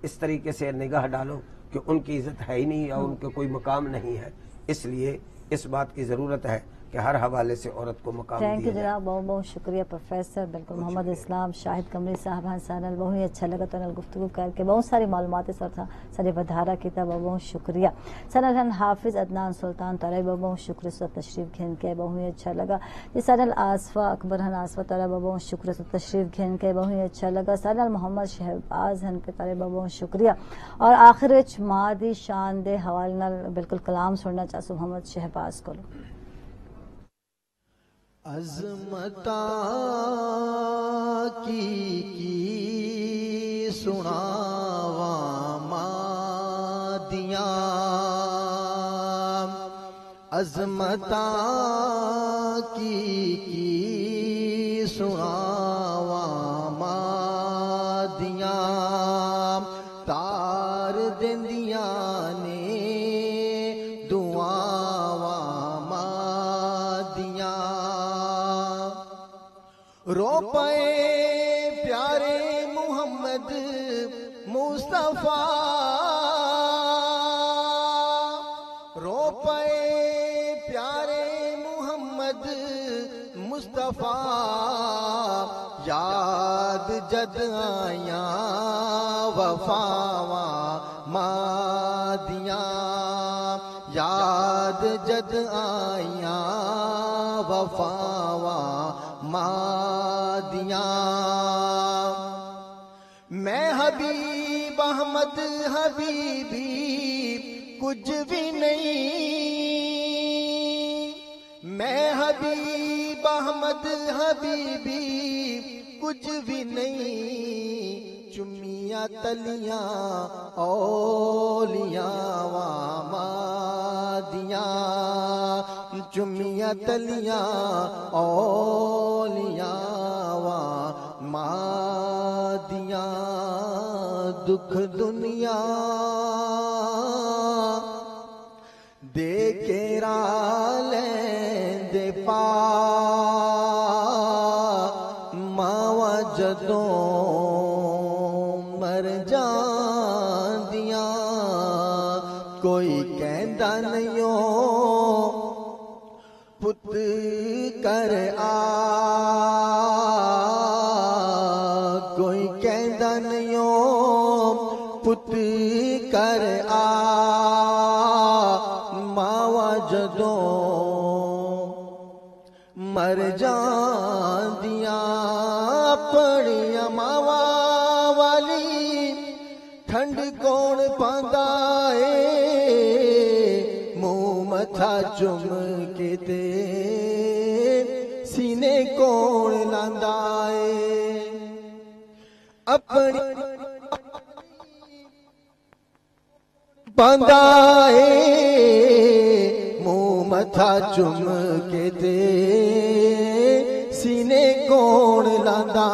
اس طریقے سے نگاہ ڈالو کہ ان کی عزت ہے ہی نہیں اور ان کا کوئی مقام نہیں ہے، اس لیے اس بات کی ضرورت ہے کہ ہر حوالے سے عورت کو مقام دیا جائے۔ جناب بہت بہت شکریہ پروفیسر، بالکل محمد اسلام شاہد قمری صاحب سانل بہت ہی اچھا لگا تو گفتگو کر کے بہت ساری معلومات سارے بدھارا کیتا، بہت بہت شکریہ۔ سنل حافظ عدنان سلطان طرح بہت بہت شکریہ سو تشریف گھن کے بہت ہی اچھا لگا۔ جی سنل آصفہ اکبر ہن آصفہ طرح بہت بہت شکریہ سو تشریف گھن کے بہت ہی اچھا لگا۔ سنل محمد شہباز ہن کے طرح بہت بہت شکریہ۔ اور آخر وچ ماں دی شان دے حوالے نال بالکل کلام سننا چاہسو محمد شہباز کو۔ عظمتاں کی سناواں ماں دیاں، عظمتاں کی سناواں ماں دیاں، تار دیندیاں نے دعاواں ماں دیاں، رو پئے پیارے محمد مصطفیٰ، رو پئے پیارے محمد مصطفیٰ، یاد جد آیاں وفاواں ماں دیاں، یاد جد آیاں وفاواں ماں دیاں، میں حبیب احمد حبیبی کچھ بھی نہیں، میں حبیب احمد حبیبی کچھ بھی نہیں، چمیاں تلیاں اولیاء ماں دیاں، چمیاں تلیاں اولیاء ماں دیاں، दुख दुनिया दे केरा लेंदे पा मावा जदों मर जांदियां कोई कहंदा नहीं ओ पुत कर आ कोई कहंदा नहीं ओ पुत कर आ मावा जदों मर जांदियां अपनियां मावा वाली ठंड कौन पांदा ए मुंह मथा चुम के ते सीने कौन लांदा ए अपनी पांदा ए मुंह मथा चुम के ते सीने कौन लांदा